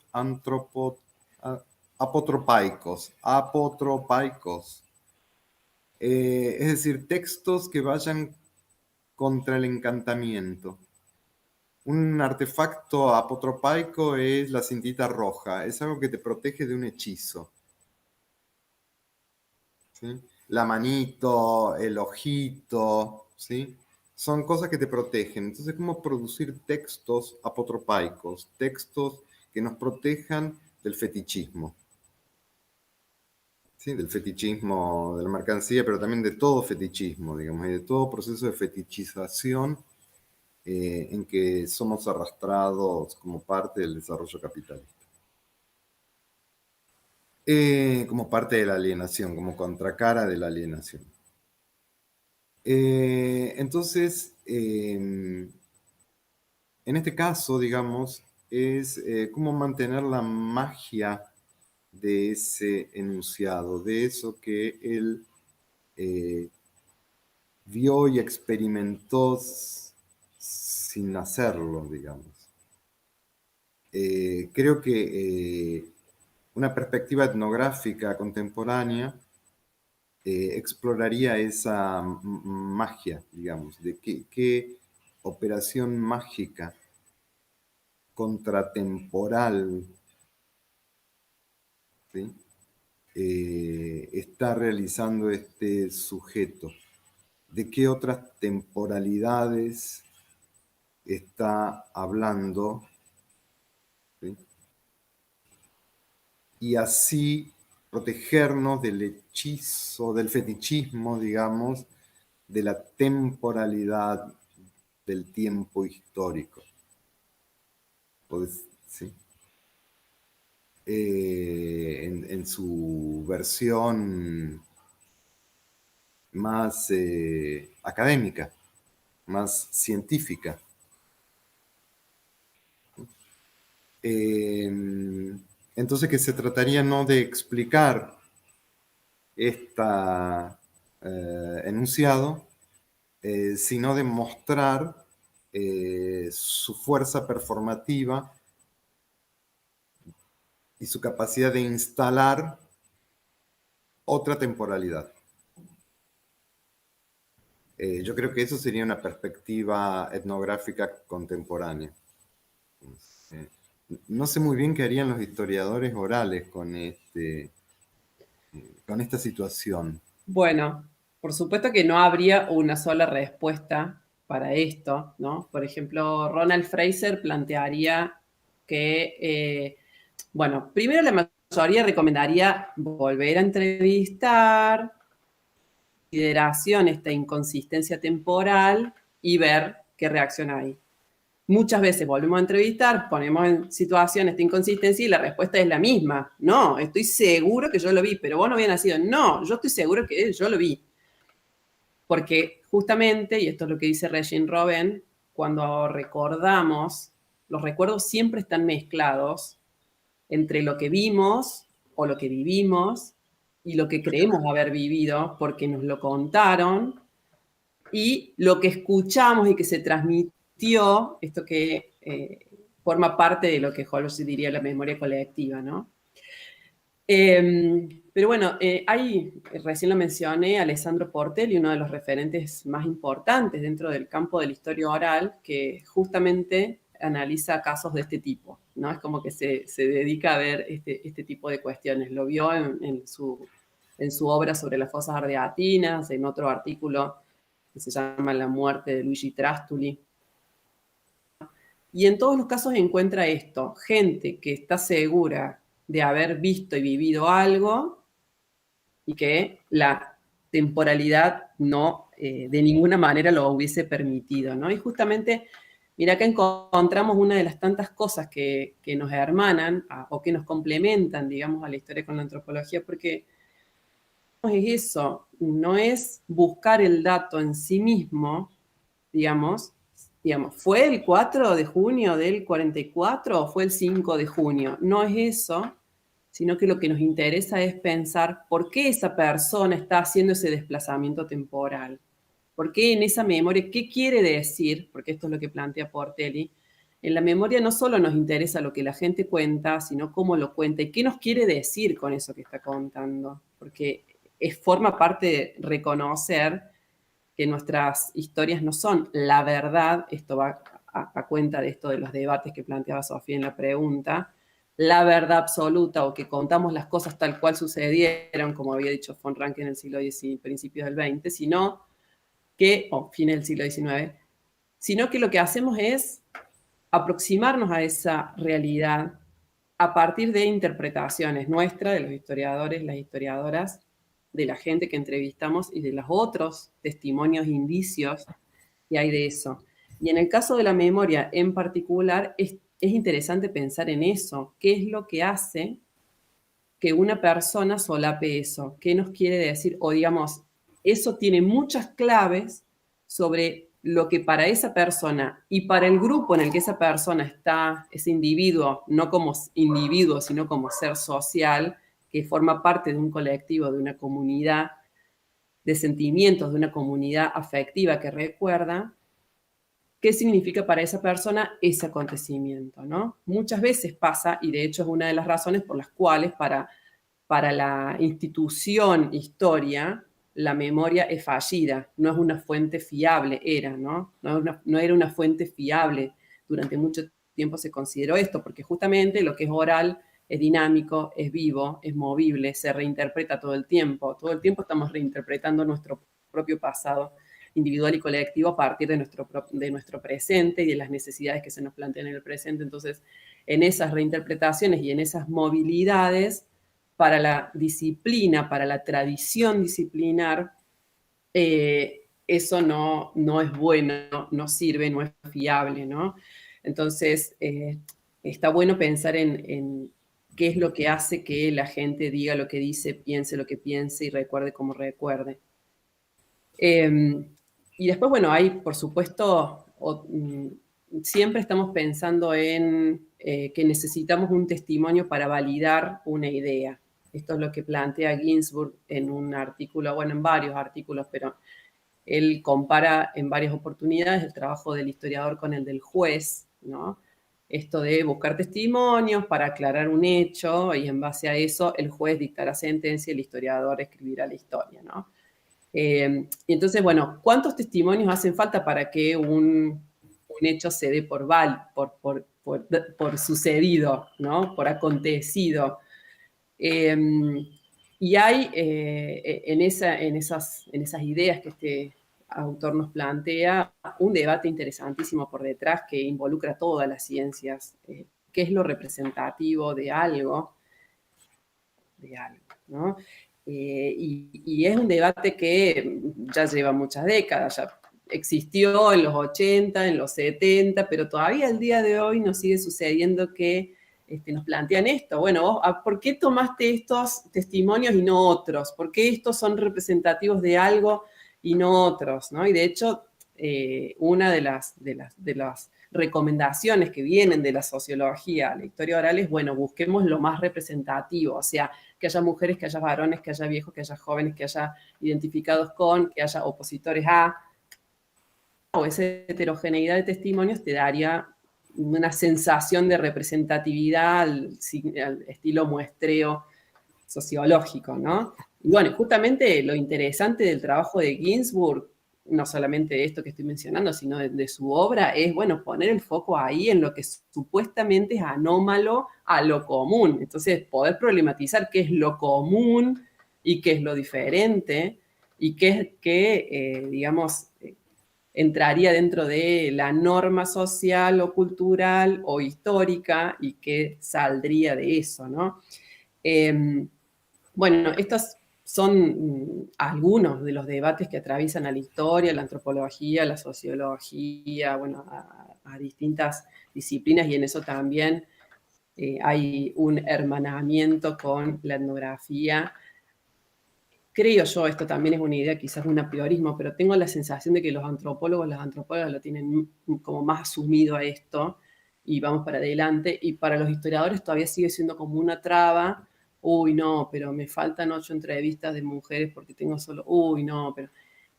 apotropaicos. Es decir, textos que vayan contra el encantamiento. Un artefacto apotropaico es la cintita roja, es algo que te protege de un hechizo. ¿Sí? La manito, el ojito, ¿sí? Son cosas que te protegen. Entonces, ¿cómo producir textos apotropaicos? Textos que nos protejan del fetichismo. ¿Sí? Del fetichismo de la mercancía, pero también de todo fetichismo, digamos, y de todo proceso de fetichización en que somos arrastrados como parte del desarrollo capitalista. Como parte de la alienación, como contracara de la alienación. Entonces, en este caso, digamos, es cómo mantener la magia de ese enunciado, de eso que él vio y experimentó sin hacerlo, digamos. Creo que una perspectiva etnográfica contemporánea exploraría esa magia, digamos, de qué operación mágica contratemporal, ¿sí? Está realizando este sujeto, de qué otras temporalidades está hablando, ¿sí? Y así protegernos del hechizo, del fetichismo, digamos, de la temporalidad del tiempo histórico. Pues, ¿sí? En su versión más académica, más científica. Entonces, que se trataría no de explicar este enunciado, sino de mostrar su fuerza performativa y su capacidad de instalar otra temporalidad. Yo creo que eso sería una perspectiva etnográfica contemporánea. No sé muy bien qué harían los historiadores orales con esta situación. Bueno, por supuesto que no habría una sola respuesta para esto, ¿no? Por ejemplo, Ronald Fraser plantearía que, bueno, primero la mayoría recomendaría volver a entrevistar, consideración esta inconsistencia temporal y ver qué reacción hay. Muchas veces volvemos a entrevistar, ponemos en situación esta inconsistencia y la respuesta es la misma. No, estoy seguro que yo lo vi, pero vos no habías nacido. No, yo estoy seguro que yo lo vi. Porque justamente, y esto es lo que dice Regine Robben, cuando recordamos, los recuerdos siempre están mezclados entre lo que vimos o lo que vivimos y lo que creemos haber vivido porque nos lo contaron y lo que escuchamos y que se transmitió, esto que forma parte de lo que Holmes diría la memoria colectiva, ¿no? Pero bueno, recién lo mencioné, Alessandro Portelli, uno de los referentes más importantes dentro del campo de la historia oral, que justamente analiza casos de este tipo, ¿no? Es como que se dedica a ver este tipo de cuestiones. Lo vio en su obra sobre las fosas ardeatinas, en otro artículo que se llama La muerte de Luigi Trastulli. Y en todos los casos encuentra esto, gente que está segura de haber visto y vivido algo y que la temporalidad no de ninguna manera lo hubiese permitido, ¿no? Y justamente, mira, acá encontramos una de las tantas cosas que nos hermanan o que nos complementan, digamos, a la historia con la antropología, porque es eso, no es buscar el dato en sí mismo, digamos, ¿fue el 4 de junio del 44 o fue el 5 de junio? No es eso, sino que lo que nos interesa es pensar por qué esa persona está haciendo ese desplazamiento temporal. ¿Por qué en esa memoria? ¿Qué quiere decir? Porque esto es lo que plantea Portelli. En la memoria no solo nos interesa lo que la gente cuenta, sino cómo lo cuenta y qué nos quiere decir con eso que está contando. Porque forma parte de reconocer que nuestras historias no son la verdad, esto va a cuenta de esto de los debates que planteaba Sofía en la pregunta, la verdad absoluta o que contamos las cosas tal cual sucedieron, como había dicho von Ranke en el siglo XIX, principios del XX, sino que, o fines del siglo XIX, sino que lo que hacemos es aproximarnos a esa realidad a partir de interpretaciones nuestras, de los historiadores, las historiadoras, de la gente que entrevistamos y de los otros testimonios, indicios que hay de eso. Y en el caso de la memoria en particular, es interesante pensar en eso. ¿Qué es lo que hace que una persona solape eso? ¿Qué nos quiere decir? O digamos, eso tiene muchas claves sobre lo que para esa persona y para el grupo en el que esa persona está, ese individuo, no como individuo, sino como ser social, que forma parte de un colectivo, de una comunidad de sentimientos, de una comunidad afectiva que recuerda, ¿qué significa para esa persona ese acontecimiento, ¿no? Muchas veces pasa, y de hecho es una de las razones por las cuales para la institución historia, la memoria es fallida, no es una fuente fiable, ¿no? No era una fuente fiable. Durante mucho tiempo se consideró esto, porque justamente lo que es oral es dinámico, es vivo, es movible, se reinterpreta todo el tiempo. Todo el tiempo estamos reinterpretando nuestro propio pasado individual y colectivo a partir de nuestro presente y de las necesidades que se nos plantean en el presente. Entonces, en esas reinterpretaciones y en esas movilidades, para la disciplina, para la tradición disciplinar, eso no es bueno, no sirve, no es fiable, ¿no? Entonces, está bueno pensar en qué es lo que hace que la gente diga lo que dice, piense lo que piense y recuerde como recuerde. Y después, bueno, hay, por supuesto, siempre estamos pensando en que necesitamos un testimonio para validar una idea. Esto es lo que plantea Ginsburg en un artículo, bueno, en varios artículos, pero él compara en varias oportunidades el trabajo del historiador con el del juez, ¿no? Esto de buscar testimonios para aclarar un hecho y en base a eso el juez dictará sentencia y el historiador escribirá la historia, ¿no? Y entonces, bueno, ¿cuántos testimonios hacen falta para que un hecho se dé por sucedido, ¿no? Por acontecido? Y hay en esas ideas que este autor nos plantea un debate interesantísimo por detrás que involucra todas las ciencias. ¿Qué es lo representativo de algo? ¿No? Y es un debate que ya lleva muchas décadas, ya existió en los 80, en los 70, pero todavía el día de hoy nos sigue sucediendo que nos plantean esto. Bueno, vos, ¿por qué tomaste estos testimonios y no otros? ¿Por qué estos son representativos de algo y no otros? ¿No? Y de hecho, una de las recomendaciones que vienen de la sociología, la historia oral es, bueno, busquemos lo más representativo, o sea, que haya mujeres, que haya varones, que haya viejos, que haya jóvenes, que haya identificados con, que haya opositores a, o esa heterogeneidad de testimonios te daría una sensación de representatividad al estilo muestreo sociológico, ¿no? Y bueno, justamente lo interesante del trabajo de Ginsburg, no solamente de esto que estoy mencionando, sino de su obra, es, bueno, poner el foco ahí en lo que supuestamente es anómalo a lo común. Entonces, poder problematizar qué es lo común y qué es lo diferente y qué digamos, entraría dentro de la norma social o cultural o histórica y qué saldría de eso, ¿no? Bueno, estos son algunos de los debates que atraviesan a la historia, la antropología, la sociología, bueno, a distintas disciplinas y en eso también hay un hermanamiento con la etnografía. Creo yo, esto también es una idea, quizás un apriorismo, pero tengo la sensación de que las antropólogas lo tienen como más asumido a esto y vamos para adelante, y para los historiadores todavía sigue siendo como una traba, uy, no, pero me faltan 8 entrevistas de mujeres porque tengo solo, uy, no, pero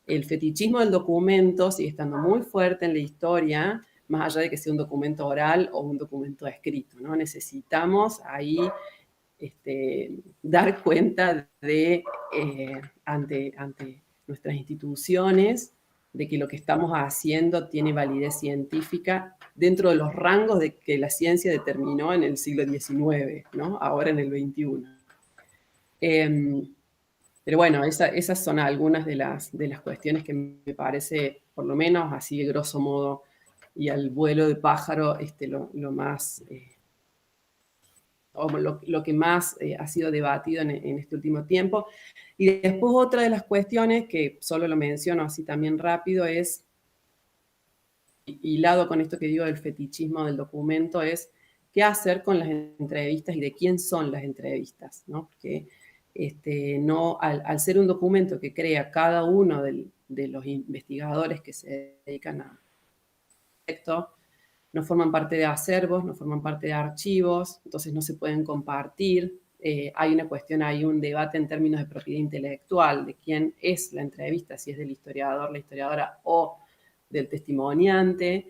el fetichismo del documento sigue estando muy fuerte en la historia, más allá de que sea un documento oral o un documento escrito, ¿no? Necesitamos ahí dar cuenta de, ante nuestras instituciones, de que lo que estamos haciendo tiene validez científica dentro de los rangos de que la ciencia determinó en el siglo XIX, ¿no? Ahora en el XXI. Pero bueno, esas son algunas de las cuestiones que me parece, por lo menos así de grosso modo, y al vuelo de pájaro, lo más, o lo que más ha sido debatido en este último tiempo. Y después otra de las cuestiones, que solo lo menciono así también rápido, es, hilado con esto que digo del fetichismo del documento, es qué hacer con las entrevistas y de quién son las entrevistas, ¿no? Porque no, al ser un documento que crea cada uno de los investigadores que se dedican a esto, no forman parte de acervos, no forman parte de archivos, entonces no se pueden compartir. Hay una cuestión, hay un debate en términos de propiedad intelectual, de quién es la entrevista, si es del historiador, la historiadora o del testimoniante,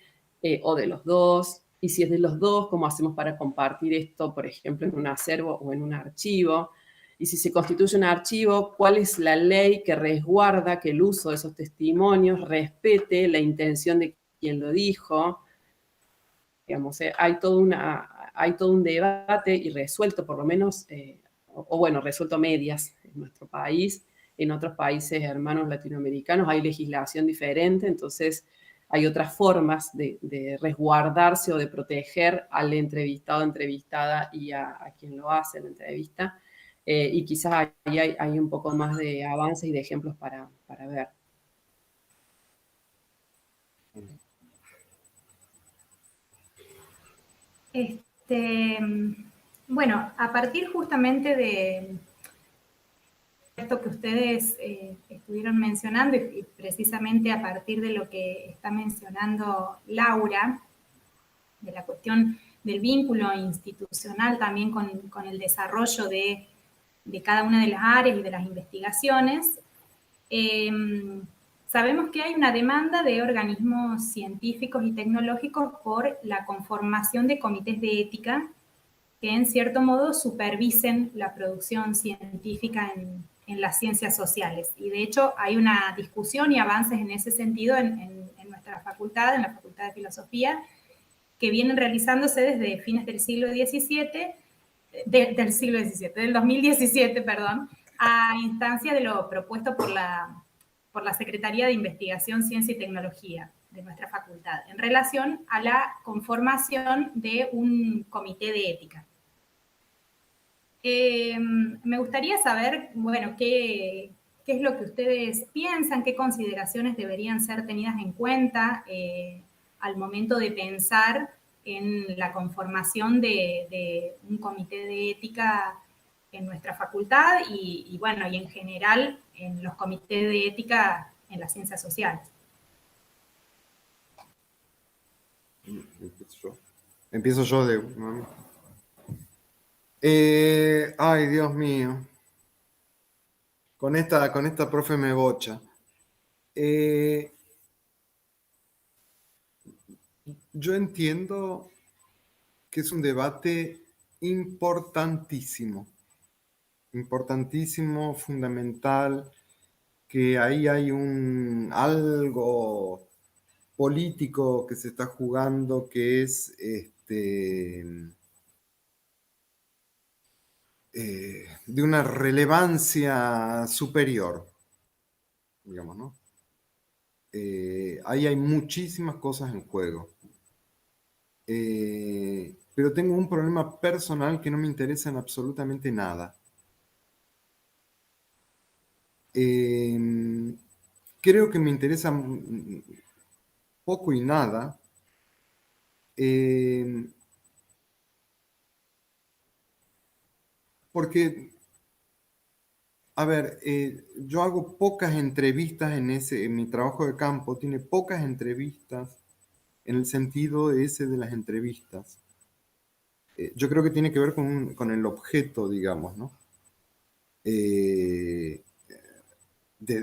o de los dos. Y si es de los dos, ¿cómo hacemos para compartir esto, por ejemplo, en un acervo o en un archivo? Y si se constituye un archivo, ¿cuál es la ley que resguarda que el uso de esos testimonios respete la intención de quien lo dijo? Digamos, hay todo un debate y resuelto, por lo menos, o bueno, resuelto a medias en nuestro país. En otros países hermanos latinoamericanos hay legislación diferente, entonces hay otras formas de resguardarse o de proteger al entrevistado, entrevistada y a quien lo hace la entrevista. Y quizás ahí hay un poco más de avances y de ejemplos para ver. Bueno, a partir justamente de esto que ustedes estuvieron mencionando y precisamente a partir de lo que está mencionando Laura, de la cuestión del vínculo institucional también con el desarrollo de cada una de las áreas y de las investigaciones, sabemos que hay una demanda de organismos científicos y tecnológicos por la conformación de comités de ética que en cierto modo supervisen la producción científica en las ciencias sociales. Y de hecho hay una discusión y avances en ese sentido en nuestra facultad, en la Facultad de Filosofía, que vienen realizándose desde fines del siglo XVII, del 2017, perdón, a instancia de lo propuesto por la Secretaría de Investigación, Ciencia y Tecnología de nuestra facultad, en relación a la conformación de un comité de ética. Me gustaría saber, bueno, qué es lo que ustedes piensan, qué consideraciones deberían ser tenidas en cuenta al momento de pensar en la conformación de un comité de ética en nuestra facultad y bueno, y en general en los comités de ética en las ciencias sociales. Empiezo yo de... ay, Dios mío. Con esta profe me bocha. Yo entiendo que es un debate importantísimo, fundamental, que ahí hay algo político que se está jugando, que es de una relevancia superior, digamos, ¿no? Ahí hay muchísimas cosas en juego. Pero tengo un problema personal que no me interesa en absolutamente nada. Creo que me interesa poco y nada porque, a ver, yo hago pocas entrevistas en mi trabajo de campo, tiene pocas entrevistas en el sentido ese de las entrevistas. Yo creo que tiene que ver con el objeto, digamos, ¿no? Desde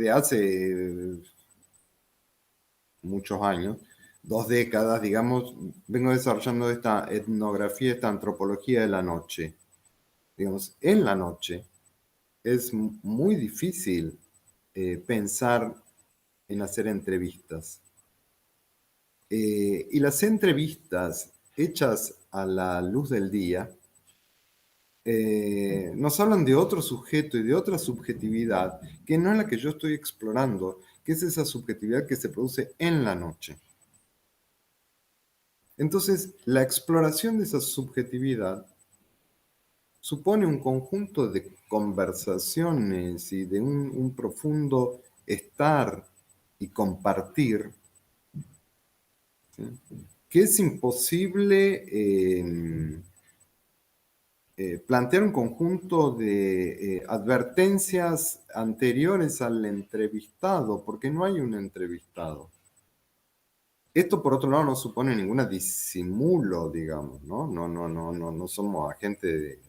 hace muchos años, 2 décadas, digamos, vengo desarrollando esta etnografía, esta antropología de la noche. Digamos, en la noche es muy difícil pensar en hacer entrevistas. Y las entrevistas hechas a la luz del día nos hablan de otro sujeto y de otra subjetividad que no es la que yo estoy explorando, que es esa subjetividad que se produce en la noche. Entonces, la exploración de esa subjetividad supone un conjunto de conversaciones y de un profundo estar y compartir, ¿sí?, que es imposible plantear un conjunto de advertencias anteriores al entrevistado, porque no hay un entrevistado. Esto, por otro lado, no supone ningún disimulo, digamos, ¿no? No somos agentes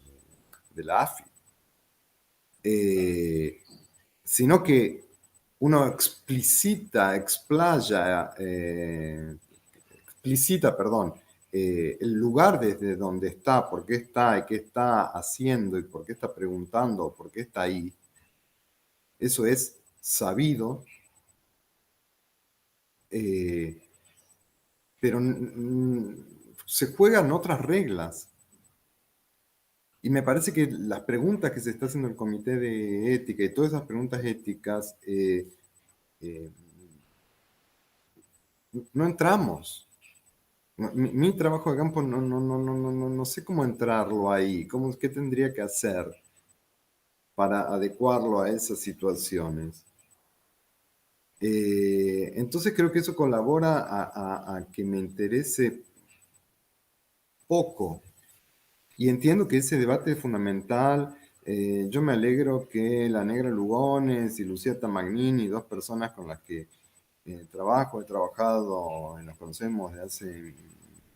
de la AFI. Sino que uno explicita, el lugar desde donde está, por qué está y qué está haciendo y por qué está preguntando o por qué está ahí. Eso es sabido, pero se juegan otras reglas. Y me parece que las preguntas que se está haciendo el Comité de Ética y todas esas preguntas éticas, no entramos. Mi trabajo de campo no sé cómo entrarlo ahí, qué tendría que hacer para adecuarlo a esas situaciones. Entonces creo que eso colabora a que me interese poco. Y entiendo que ese debate es fundamental. Yo me alegro que la Negra Lugones y Lucía Tamagnini, 2 personas con las que he trabajado, nos conocemos de hace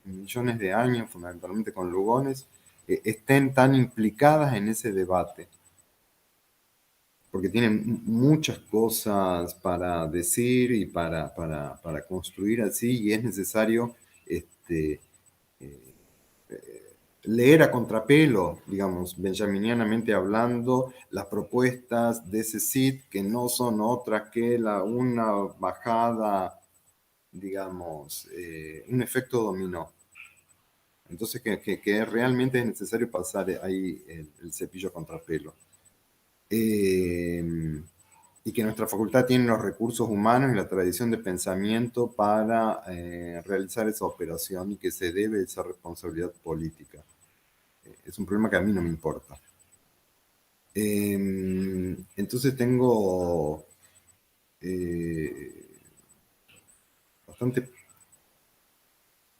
millones de años, fundamentalmente con Lugones, estén tan implicadas en ese debate. Porque tienen muchas cosas para decir y para construir así, y es necesario leer a contrapelo, digamos, benjaminianamente hablando, las propuestas de ese CID, que no son otras que una bajada, digamos, un efecto dominó. Entonces, que realmente es necesario pasar ahí el cepillo a contrapelo. Y que nuestra facultad tiene los recursos humanos y la tradición de pensamiento para realizar esa operación y que se debe esa responsabilidad política. Es un problema que a mí no me importa. Entonces tengo bastante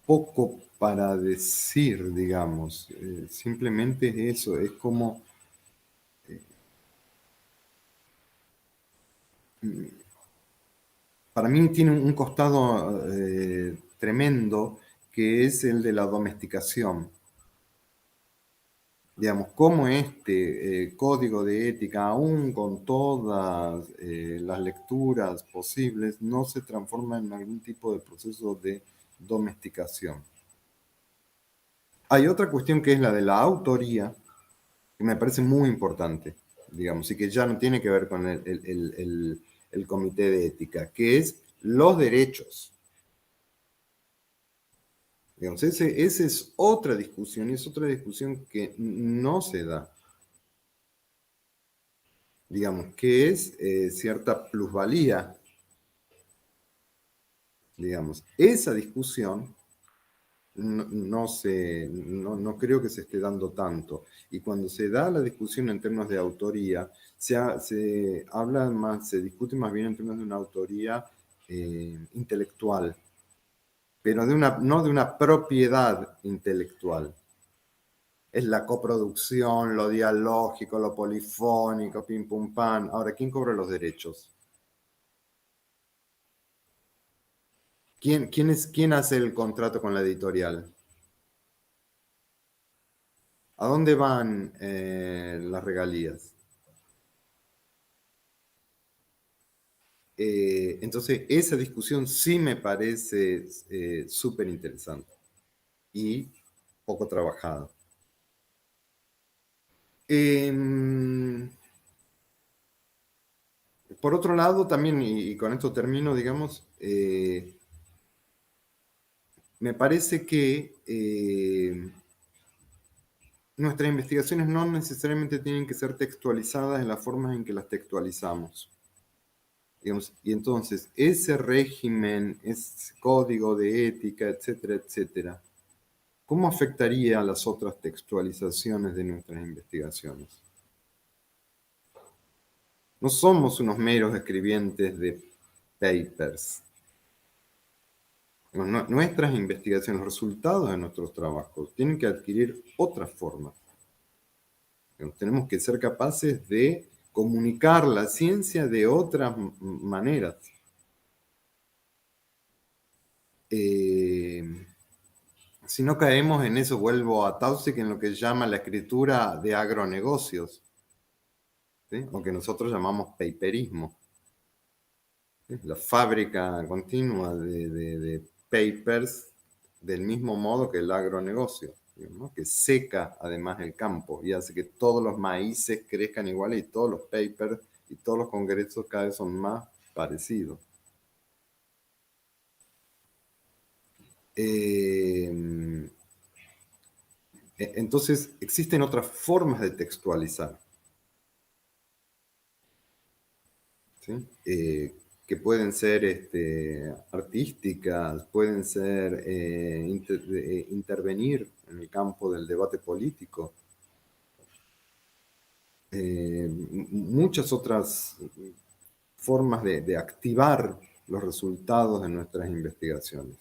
poco para decir, digamos. Simplemente es eso, es como para mí tiene un costado tremendo, que es el de la domesticación. Digamos, cómo este código de ética, aún con todas las lecturas posibles, no se transforma en algún tipo de proceso de domesticación. Hay otra cuestión que es la de la autoría, que me parece muy importante, digamos, y que ya no tiene que ver con el comité de ética, que es los derechos. Digamos, esa es otra discusión, y es otra discusión que no se da. Digamos, que es cierta plusvalía. Digamos, esa discusión no creo que se esté dando tanto. Y cuando se da la discusión en términos de autoría, se habla más, se discute más bien en términos de una autoría intelectual, pero no de una propiedad intelectual. Es la coproducción, lo dialógico, lo polifónico, pim pum pam. Ahora, ¿quién cobra los derechos? ¿Quién hace el contrato con la editorial? ¿A dónde van las regalías? Entonces, esa discusión sí me parece súper interesante y poco trabajada. Por otro lado, también, y con esto termino, digamos, me parece que nuestras investigaciones no necesariamente tienen que ser textualizadas en las formas en que las textualizamos. Digamos, y entonces, ese régimen, ese código de ética, etcétera, etcétera, ¿cómo afectaría a las otras textualizaciones de nuestras investigaciones? No somos unos meros escribientes de papers. Nuestras investigaciones, los resultados de nuestros trabajos, tienen que adquirir otras formas. Tenemos que ser capaces de comunicar la ciencia de otras maneras. Si no caemos en eso, vuelvo a Taussig en lo que llama la escritura de agronegocios, ¿sí? O que nosotros llamamos paperismo. ¿Sí? La fábrica continua de papers del mismo modo que el agronegocio, ¿no? Que seca además el campo y hace que todos los maíces crezcan iguales y todos los papers y todos los congresos cada vez son más parecidos. Entonces, existen otras formas de textualizar, ¿sí? Que pueden ser artísticas, pueden ser intervenir en el campo del debate político. Muchas otras formas de activar los resultados de nuestras investigaciones.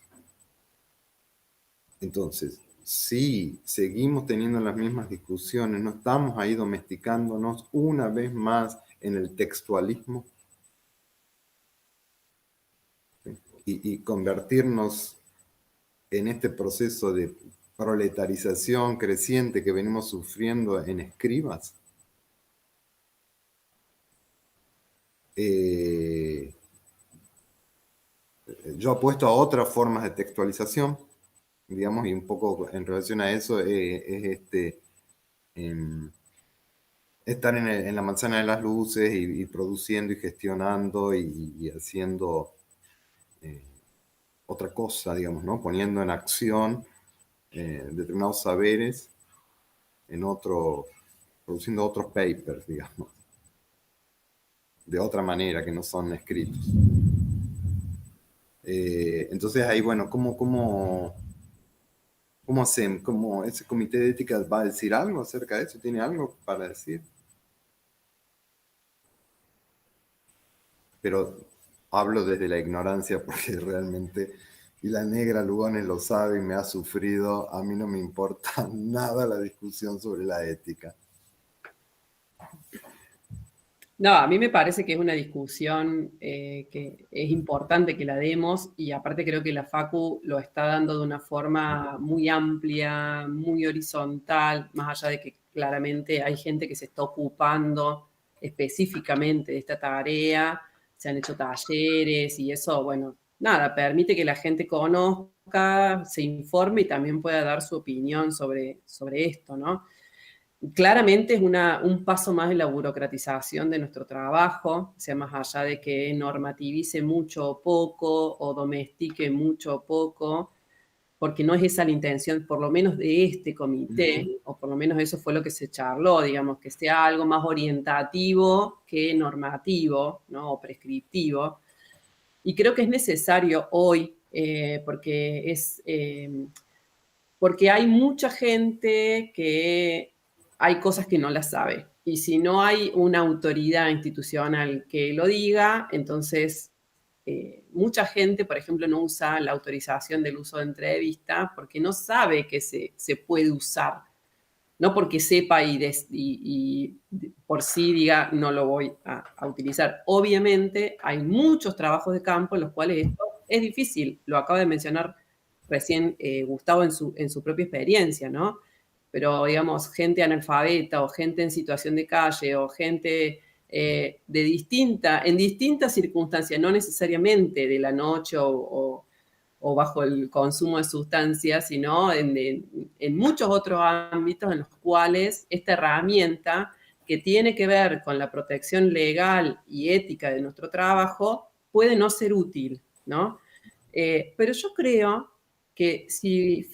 Entonces, si seguimos teniendo las mismas discusiones, no estamos ahí domesticándonos una vez más en el textualismo, ¿sí? Y convertirnos en este proceso de proletarización creciente que venimos sufriendo en escribas. Yo apuesto a otras formas de textualización, digamos, y un poco en relación a eso es estar en la manzana de las luces y produciendo y gestionando y haciendo otra cosa, digamos, ¿no? Poniendo en acción determinados saberes produciendo otros papers, digamos, de otra manera que no son escritos. Entonces ahí, bueno, ¿cómo hacen? ¿Cómo ese comité de ética va a decir algo acerca de eso? ¿Tiene algo para decir? Pero hablo desde la ignorancia porque realmente, y la negra Lugones lo sabe y me ha sufrido, a mí no me importa nada la discusión sobre la ética. No, a mí me parece que es una discusión que es importante que la demos y aparte creo que la Facu lo está dando de una forma muy amplia, muy horizontal, más allá de que claramente hay gente que se está ocupando específicamente de esta tarea, se han hecho talleres y eso, bueno, nada, permite que la gente conozca, se informe y también pueda dar su opinión sobre esto, ¿no? Claramente es un paso más en la burocratización de nuestro trabajo, o sea, más allá de que normativice mucho o poco o domestique mucho o poco, porque no es esa la intención, por lo menos de este comité, o por lo menos eso fue lo que se charló, digamos, que sea algo más orientativo que normativo, ¿no? O prescriptivo. Y creo que es necesario hoy, porque hay mucha gente que hay cosas que no las sabe. Y si no hay una autoridad institucional que lo diga, entonces mucha gente, por ejemplo, no usa la autorización del uso de entrevista porque no sabe que se puede usar. No porque sepa y por sí diga no lo voy a utilizar. Obviamente hay muchos trabajos de campo en los cuales esto es difícil. Lo acaba de mencionar recién Gustavo en su propia experiencia, ¿no? Pero, digamos, gente analfabeta o gente en situación de calle o gente en distintas circunstancias, no necesariamente de la noche o bajo el consumo de sustancias, sino en muchos otros ámbitos en los cuales esta herramienta que tiene que ver con la protección legal y ética de nuestro trabajo puede no ser útil, ¿no? Pero yo creo que si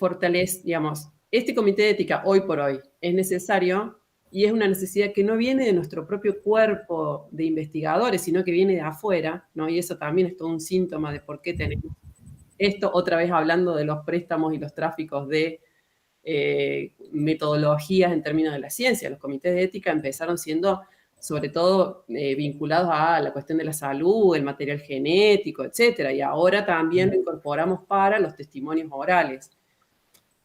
digamos, este comité de ética hoy por hoy es necesario y es una necesidad que no viene de nuestro propio cuerpo de investigadores, sino que viene de afuera, ¿no? Y eso también es todo un síntoma de por qué tenemos esto, otra vez hablando de los préstamos y los tráficos de metodologías en términos de la ciencia. Los comités de ética empezaron siendo sobre todo vinculados a la cuestión de la salud, el material genético, etcétera, y ahora también lo incorporamos para los testimonios orales.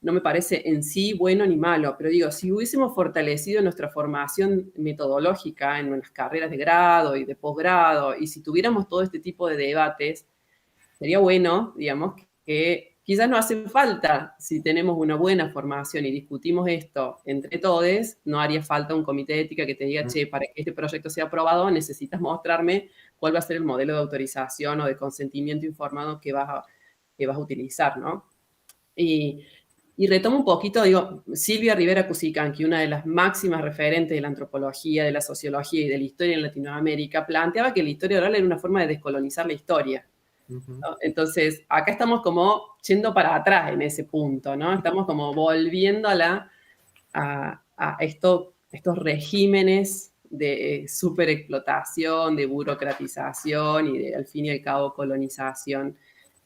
No me parece en sí bueno ni malo, pero digo, si hubiésemos fortalecido nuestra formación metodológica en las carreras de grado y de posgrado, y si tuviéramos todo este tipo de debates, sería bueno, digamos, que quizás no hace falta, si tenemos una buena formación y discutimos esto entre todos, no haría falta un comité de ética que te diga, che, para que este proyecto sea aprobado necesitas mostrarme cuál va a ser el modelo de autorización o de consentimiento informado que vas a utilizar, ¿no? Y retomo un poquito, digo, Silvia Rivera Cusicanqui, una de las máximas referentes de la antropología, de la sociología y de la historia en Latinoamérica, planteaba que la historia oral era una forma de descolonizar la historia. ¿No? Entonces, acá estamos como yendo para atrás en ese punto, ¿no? Estamos como volviendo a estos regímenes de superexplotación, de burocratización y de, al fin y al cabo, colonización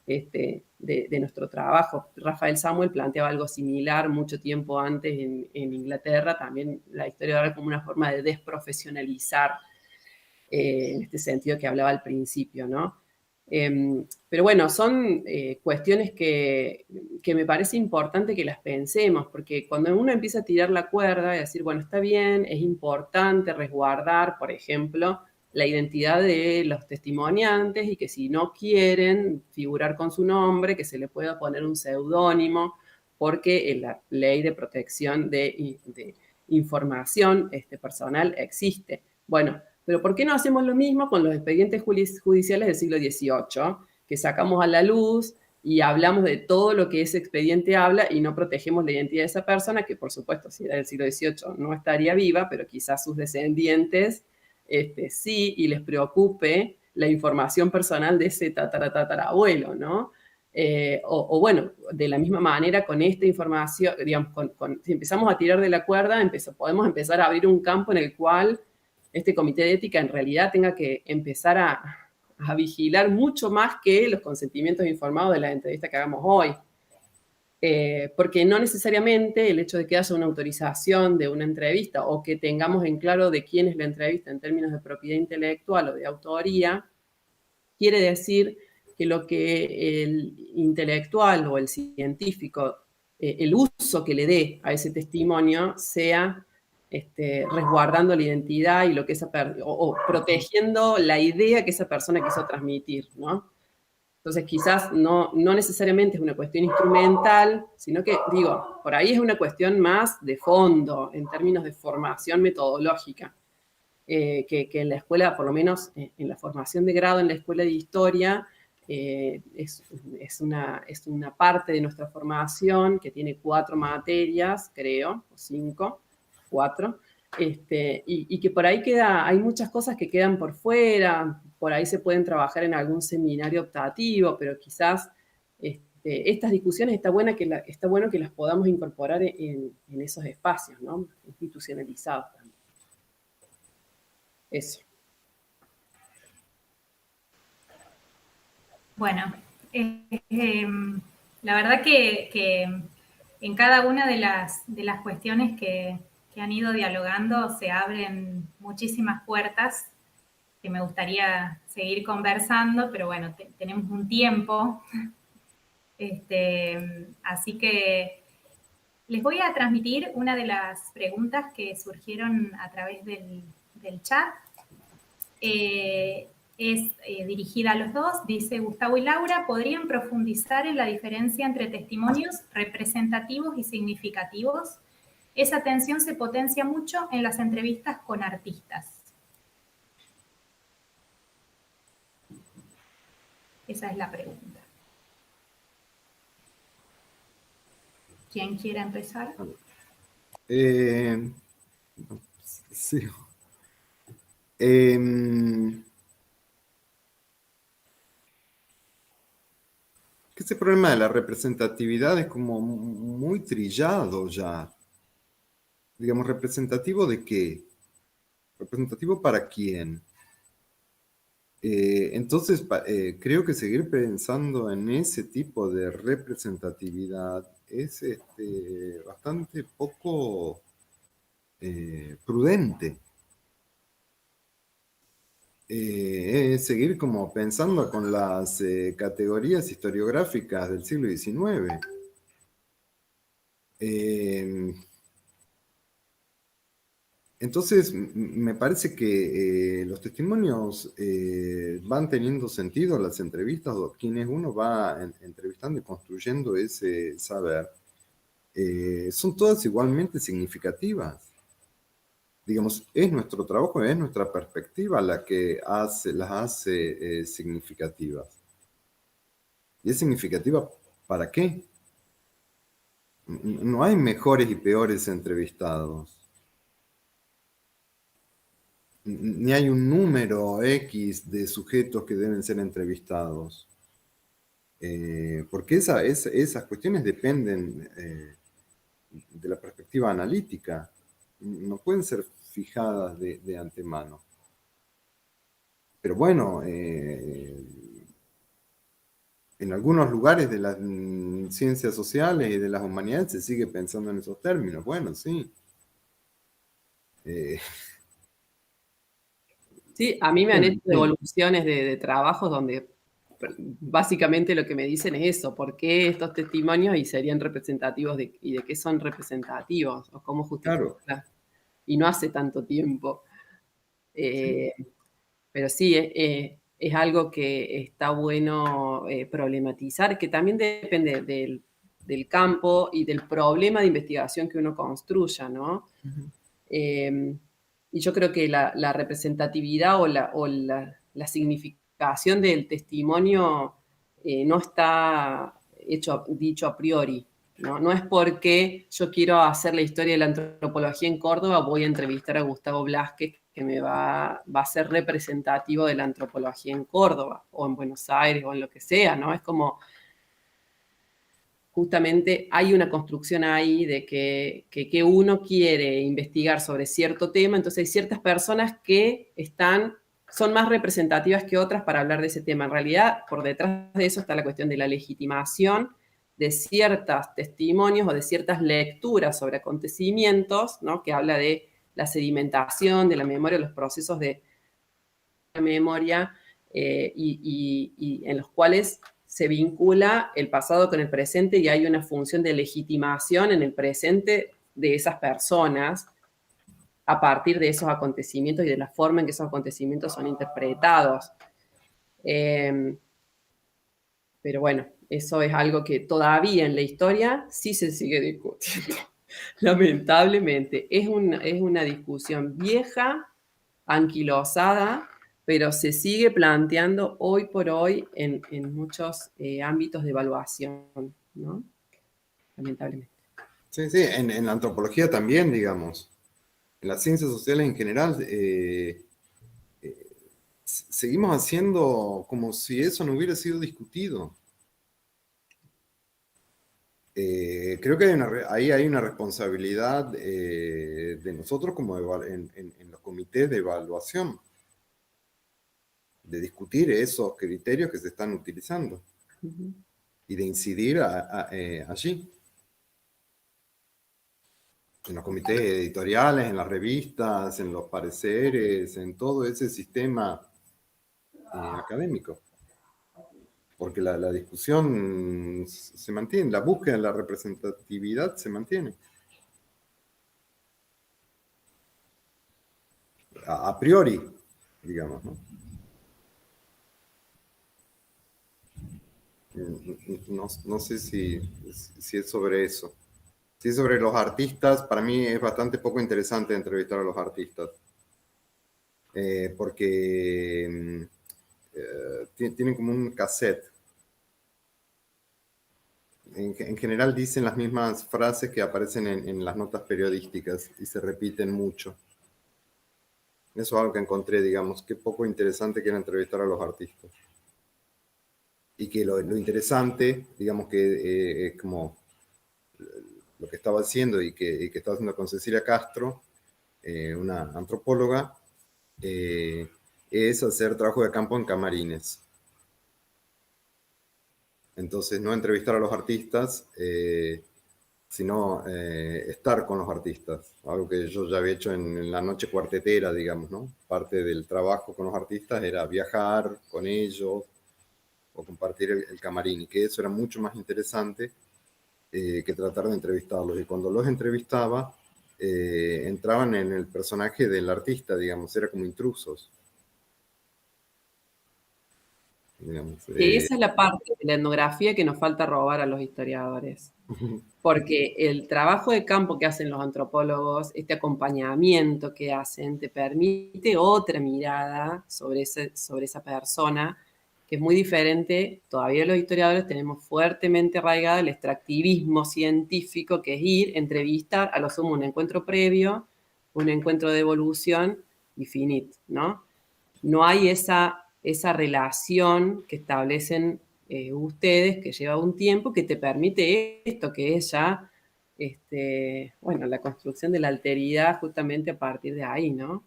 de nuestro trabajo. Rafael Samuel planteaba algo similar mucho tiempo antes en Inglaterra, también la historia oral como una forma de desprofesionalizar, en este sentido que hablaba al principio, ¿no? Pero bueno, son cuestiones que me parece importante que las pensemos, porque cuando uno empieza a tirar la cuerda y decir, bueno, está bien, es importante resguardar, por ejemplo, la identidad de los testimoniantes y que si no quieren figurar con su nombre, que se le pueda poner un seudónimo, porque la ley de protección de información personal existe. Bueno, pero ¿por qué no hacemos lo mismo con los expedientes judiciales del siglo XVIII, que sacamos a la luz y hablamos de todo lo que ese expediente habla y no protegemos la identidad de esa persona, que por supuesto, si era del siglo XVIII, no estaría viva, pero quizás sus descendientes sí, y les preocupe la información personal de ese tatarabuelo, ¿no? O bueno, de la misma manera con esta información, digamos, si empezamos a tirar de la cuerda, podemos empezar a abrir un campo en el cual este comité de ética en realidad tenga que empezar a vigilar mucho más que los consentimientos informados de la entrevista que hagamos hoy. Porque no necesariamente el hecho de que haya una autorización de una entrevista o que tengamos en claro de quién es la entrevista en términos de propiedad intelectual o de autoría, quiere decir que lo que el intelectual o el científico, el uso que le dé a ese testimonio sea resguardando la identidad y lo que o protegiendo la idea que esa persona quiso transmitir, ¿no? Entonces quizás no necesariamente es una cuestión instrumental, sino que, digo, por ahí es una cuestión más de fondo, en términos de formación metodológica, que en la escuela, por lo menos en la formación de grado en la escuela de historia, es una parte de nuestra formación que tiene 4 materias, creo, o 5, 4, y que por ahí hay muchas cosas que quedan por fuera, por ahí se pueden trabajar en algún seminario optativo, pero quizás estas discusiones está bueno que las podamos incorporar en esos espacios, ¿no? Institucionalizados también. Eso. Bueno, la verdad que en cada una de las cuestiones que han ido dialogando se abren muchísimas puertas que me gustaría seguir conversando, pero bueno, tenemos un tiempo. Así que les voy a transmitir una de las preguntas que surgieron a través del chat. Es dirigida a los dos, dice Gustavo y Laura, ¿podrían profundizar en la diferencia entre testimonios representativos y significativos? Esa tensión se potencia mucho en las entrevistas con artistas. Esa es la pregunta. ¿Quién quiere empezar? Sí. Que ese problema de la representatividad es como muy trillado ya. Digamos, ¿representativo de qué? ¿Representativo para quién? Entonces, creo que seguir pensando en ese tipo de representatividad es bastante poco prudente. Es seguir como pensando con las categorías historiográficas del siglo XIX. Entonces, me parece que los testimonios van teniendo sentido, las entrevistas, o quienes uno va entrevistando y construyendo ese saber, son todas igualmente significativas. Digamos, es nuestro trabajo, es nuestra perspectiva la que las hace significativas. ¿Y es significativa para qué? No hay mejores y peores entrevistados. Ni hay un número X de sujetos que deben ser entrevistados. Porque esas cuestiones dependen de la perspectiva analítica. No pueden ser fijadas de antemano. Pero bueno, en algunos lugares de las ciencias sociales y de las humanidades se sigue pensando en esos términos. Bueno, sí. Sí, a mí me han hecho Sí. devoluciones de trabajos donde básicamente lo que me dicen es eso, ¿por qué estos testimonios y serían representativos y de qué son representativos o cómo Claro. justificar? Y no hace tanto tiempo. Sí. Pero sí, es algo que está bueno problematizar, que también depende del campo y del problema de investigación que uno construya, ¿no? Y yo creo que la representatividad o la significación del testimonio no está dicho a priori, ¿no? No es porque yo quiero hacer la historia de la antropología en Córdoba, voy a entrevistar a Gustavo Blázquez, que me va a ser representativo de la antropología en Córdoba, o en Buenos Aires, o en lo que sea, ¿no? Es como, justamente hay una construcción ahí de que uno quiere investigar sobre cierto tema, entonces hay ciertas personas que son más representativas que otras para hablar de ese tema. En realidad, por detrás de eso está la cuestión de la legitimación de ciertos testimonios o de ciertas lecturas sobre acontecimientos, ¿no? Que habla de la sedimentación, de la memoria, los procesos de la memoria y en los cuales se vincula el pasado con el presente y hay una función de legitimación en el presente de esas personas a partir de esos acontecimientos y de la forma en que esos acontecimientos son interpretados. Pero bueno, eso es algo que todavía en la historia sí se sigue discutiendo. Lamentablemente, es una discusión vieja, anquilosada, pero se sigue planteando hoy por hoy en muchos ámbitos de evaluación, ¿no? Lamentablemente. Sí, sí, en la antropología también, digamos. En las ciencias sociales en general, seguimos haciendo como si eso no hubiera sido discutido. Creo que ahí hay una responsabilidad de nosotros como en los comités de evaluación, de discutir esos criterios que se están utilizando y de incidir allí, en los comités editoriales, en las revistas, en los pareceres, en todo ese sistema académico. Porque la discusión se mantiene, la búsqueda de la representatividad se mantiene. A priori, digamos, ¿no? No sé si es sobre eso. Si es sobre los artistas, para mí es bastante poco interesante entrevistar a los artistas. Porque tienen como un cassette. En general dicen las mismas frases que aparecen en las notas periodísticas y se repiten mucho. Eso es algo que encontré, digamos, que poco interesante que era entrevistar a los artistas. Y que lo interesante, digamos que es como lo que estaba haciendo y que estaba haciendo con Cecilia Castro, una antropóloga, es hacer trabajo de campo en camarines. Entonces, no entrevistar a los artistas, sino estar con los artistas. Algo que yo ya había hecho en la noche cuartetera, digamos, ¿no? Parte del trabajo con los artistas era viajar con ellos o compartir el camarín, y que eso era mucho más interesante que tratar de entrevistarlos. Y cuando los entrevistaba, entraban en el personaje del artista, digamos, era como intrusos. Digamos, Que esa es la parte de la etnografía que nos falta robar a los historiadores. Porque el trabajo de campo que hacen los antropólogos, este acompañamiento que hacen, te permite otra mirada sobre esa persona, que es muy diferente. Todavía los historiadores tenemos fuertemente arraigado el extractivismo científico, que es ir, entrevistar, a lo sumo un encuentro previo, un encuentro de evolución y finit, ¿no? No hay esa relación que establecen ustedes, que lleva un tiempo, que te permite esto, que es ya, bueno, la construcción de la alteridad justamente a partir de ahí, ¿no?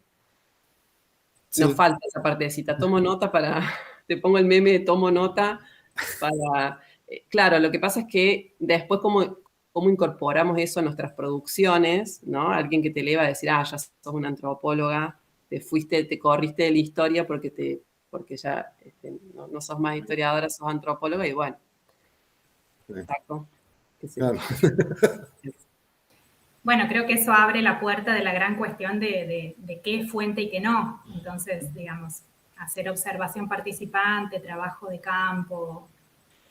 Sí. Nos falta esa partecita. Tomo nota te pongo el meme de tomo nota para... claro, lo que pasa es que después cómo incorporamos eso a nuestras producciones, ¿no? Alguien que te eleva a decir, ya sos una antropóloga, te corriste de la historia porque ya no sos más historiadora, sos antropóloga, y bueno. Taco, claro. Bueno, creo que eso abre la puerta de la gran cuestión de qué es fuente y qué no. Entonces, digamos, hacer observación participante, trabajo de campo,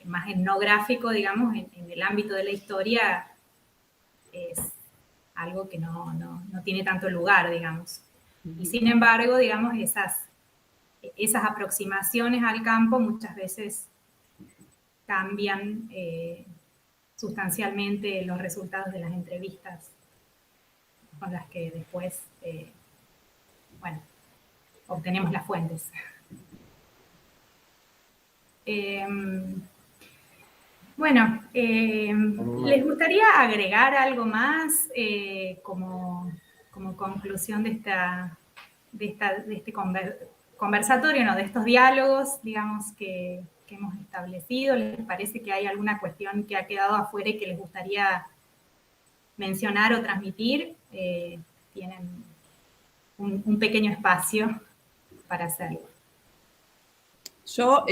más etnográfico, digamos, en el ámbito de la historia, es algo que no tiene tanto lugar, digamos. Y sin embargo, digamos, esas aproximaciones al campo muchas veces cambian sustancialmente los resultados de las entrevistas con las que después, bueno, obtenemos las fuentes. Bueno, ¿les gustaría agregar algo más como conclusión de este conversatorio, ¿no? De estos diálogos, digamos, que hemos establecido? ¿Les parece que hay alguna cuestión que ha quedado afuera y que les gustaría mencionar o transmitir? Tienen un pequeño espacio para hacerlo. Yo,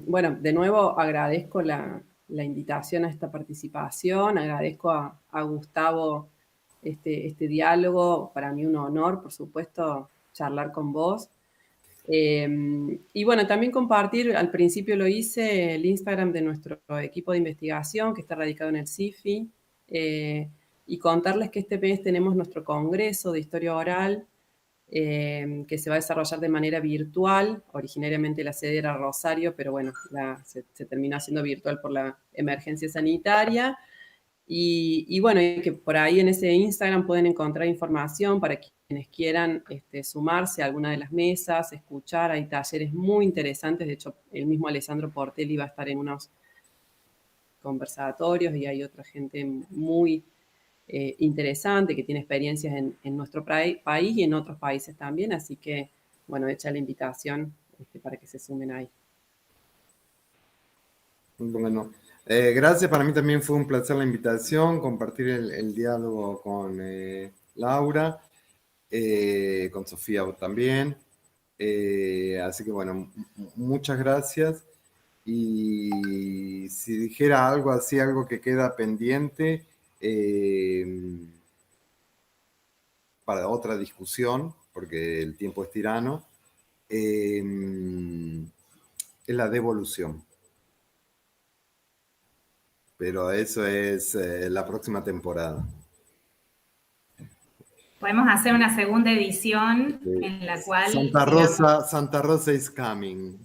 bueno, de nuevo agradezco la invitación a esta participación, agradezco a Gustavo este diálogo, para mí un honor, por supuesto, charlar con vos. Y bueno, también compartir, al principio lo hice, el Instagram de nuestro equipo de investigación, que está radicado en el CIFI, y contarles que este mes tenemos nuestro congreso de historia oral, que se va a desarrollar de manera virtual. Originariamente la sede era Rosario, pero bueno, se terminó haciendo virtual por la emergencia sanitaria. Y bueno, que por ahí en ese Instagram pueden encontrar información para quienes quieran sumarse a alguna de las mesas, escuchar. Hay talleres muy interesantes. De hecho, el mismo Alessandro Portelli va a estar en unos conversatorios, y hay otra gente muy interesante que tiene experiencias en nuestro país y en otros países también. Así que, bueno, hecha la invitación para que se sumen ahí. Bueno, gracias. Para mí también fue un placer la invitación, compartir el diálogo con Laura, con Sofía también. Así que bueno, muchas gracias. Y si dijera algo así, algo que queda pendiente para otra discusión, porque el tiempo es tirano, es la devolución. Pero eso es la próxima temporada. Podemos hacer una segunda edición en la cual... Santa Rosa is coming.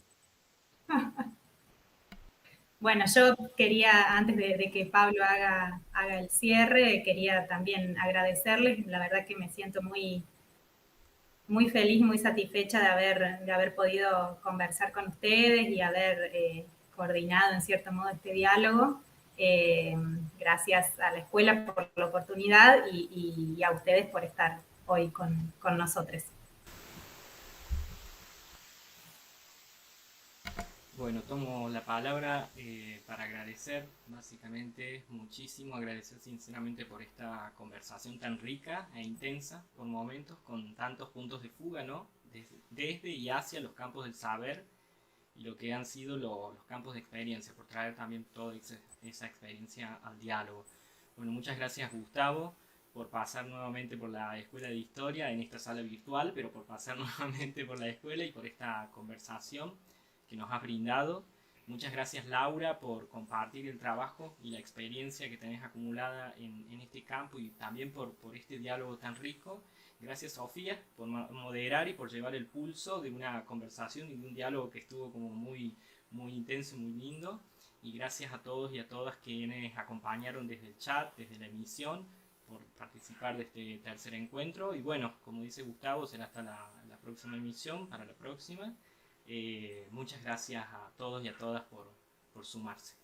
Bueno, yo quería, antes de que Pablo haga el cierre, quería también agradecerles. La verdad que me siento muy, muy feliz, muy satisfecha de haber podido conversar con ustedes y haber coordinado en cierto modo este diálogo. Gracias a la escuela por la oportunidad y a ustedes por estar hoy con nosotros. Bueno, tomo la palabra para agradecer, básicamente muchísimo, agradecer sinceramente por esta conversación tan rica e intensa por momentos, con tantos puntos de fuga, ¿no? Desde y hacia los campos del saber y lo que han sido los campos de experiencia, por traer también toda esa experiencia al diálogo. Bueno, muchas gracias Gustavo por pasar nuevamente por la Escuela de Historia en esta sala virtual, pero por pasar nuevamente por la escuela y por esta conversación que nos has brindado. Muchas gracias Laura por compartir el trabajo y la experiencia que tenés acumulada en este campo y también por este diálogo tan rico. Gracias Sofía por moderar y por llevar el pulso de una conversación y de un diálogo que estuvo como muy, muy intenso y muy lindo. Y gracias a todos y a todas quienes acompañaron desde el chat, desde la emisión, por participar de este tercer encuentro. Y bueno, como dice Gustavo, será hasta la próxima emisión, para la próxima. Muchas gracias a todos y a todas por sumarse.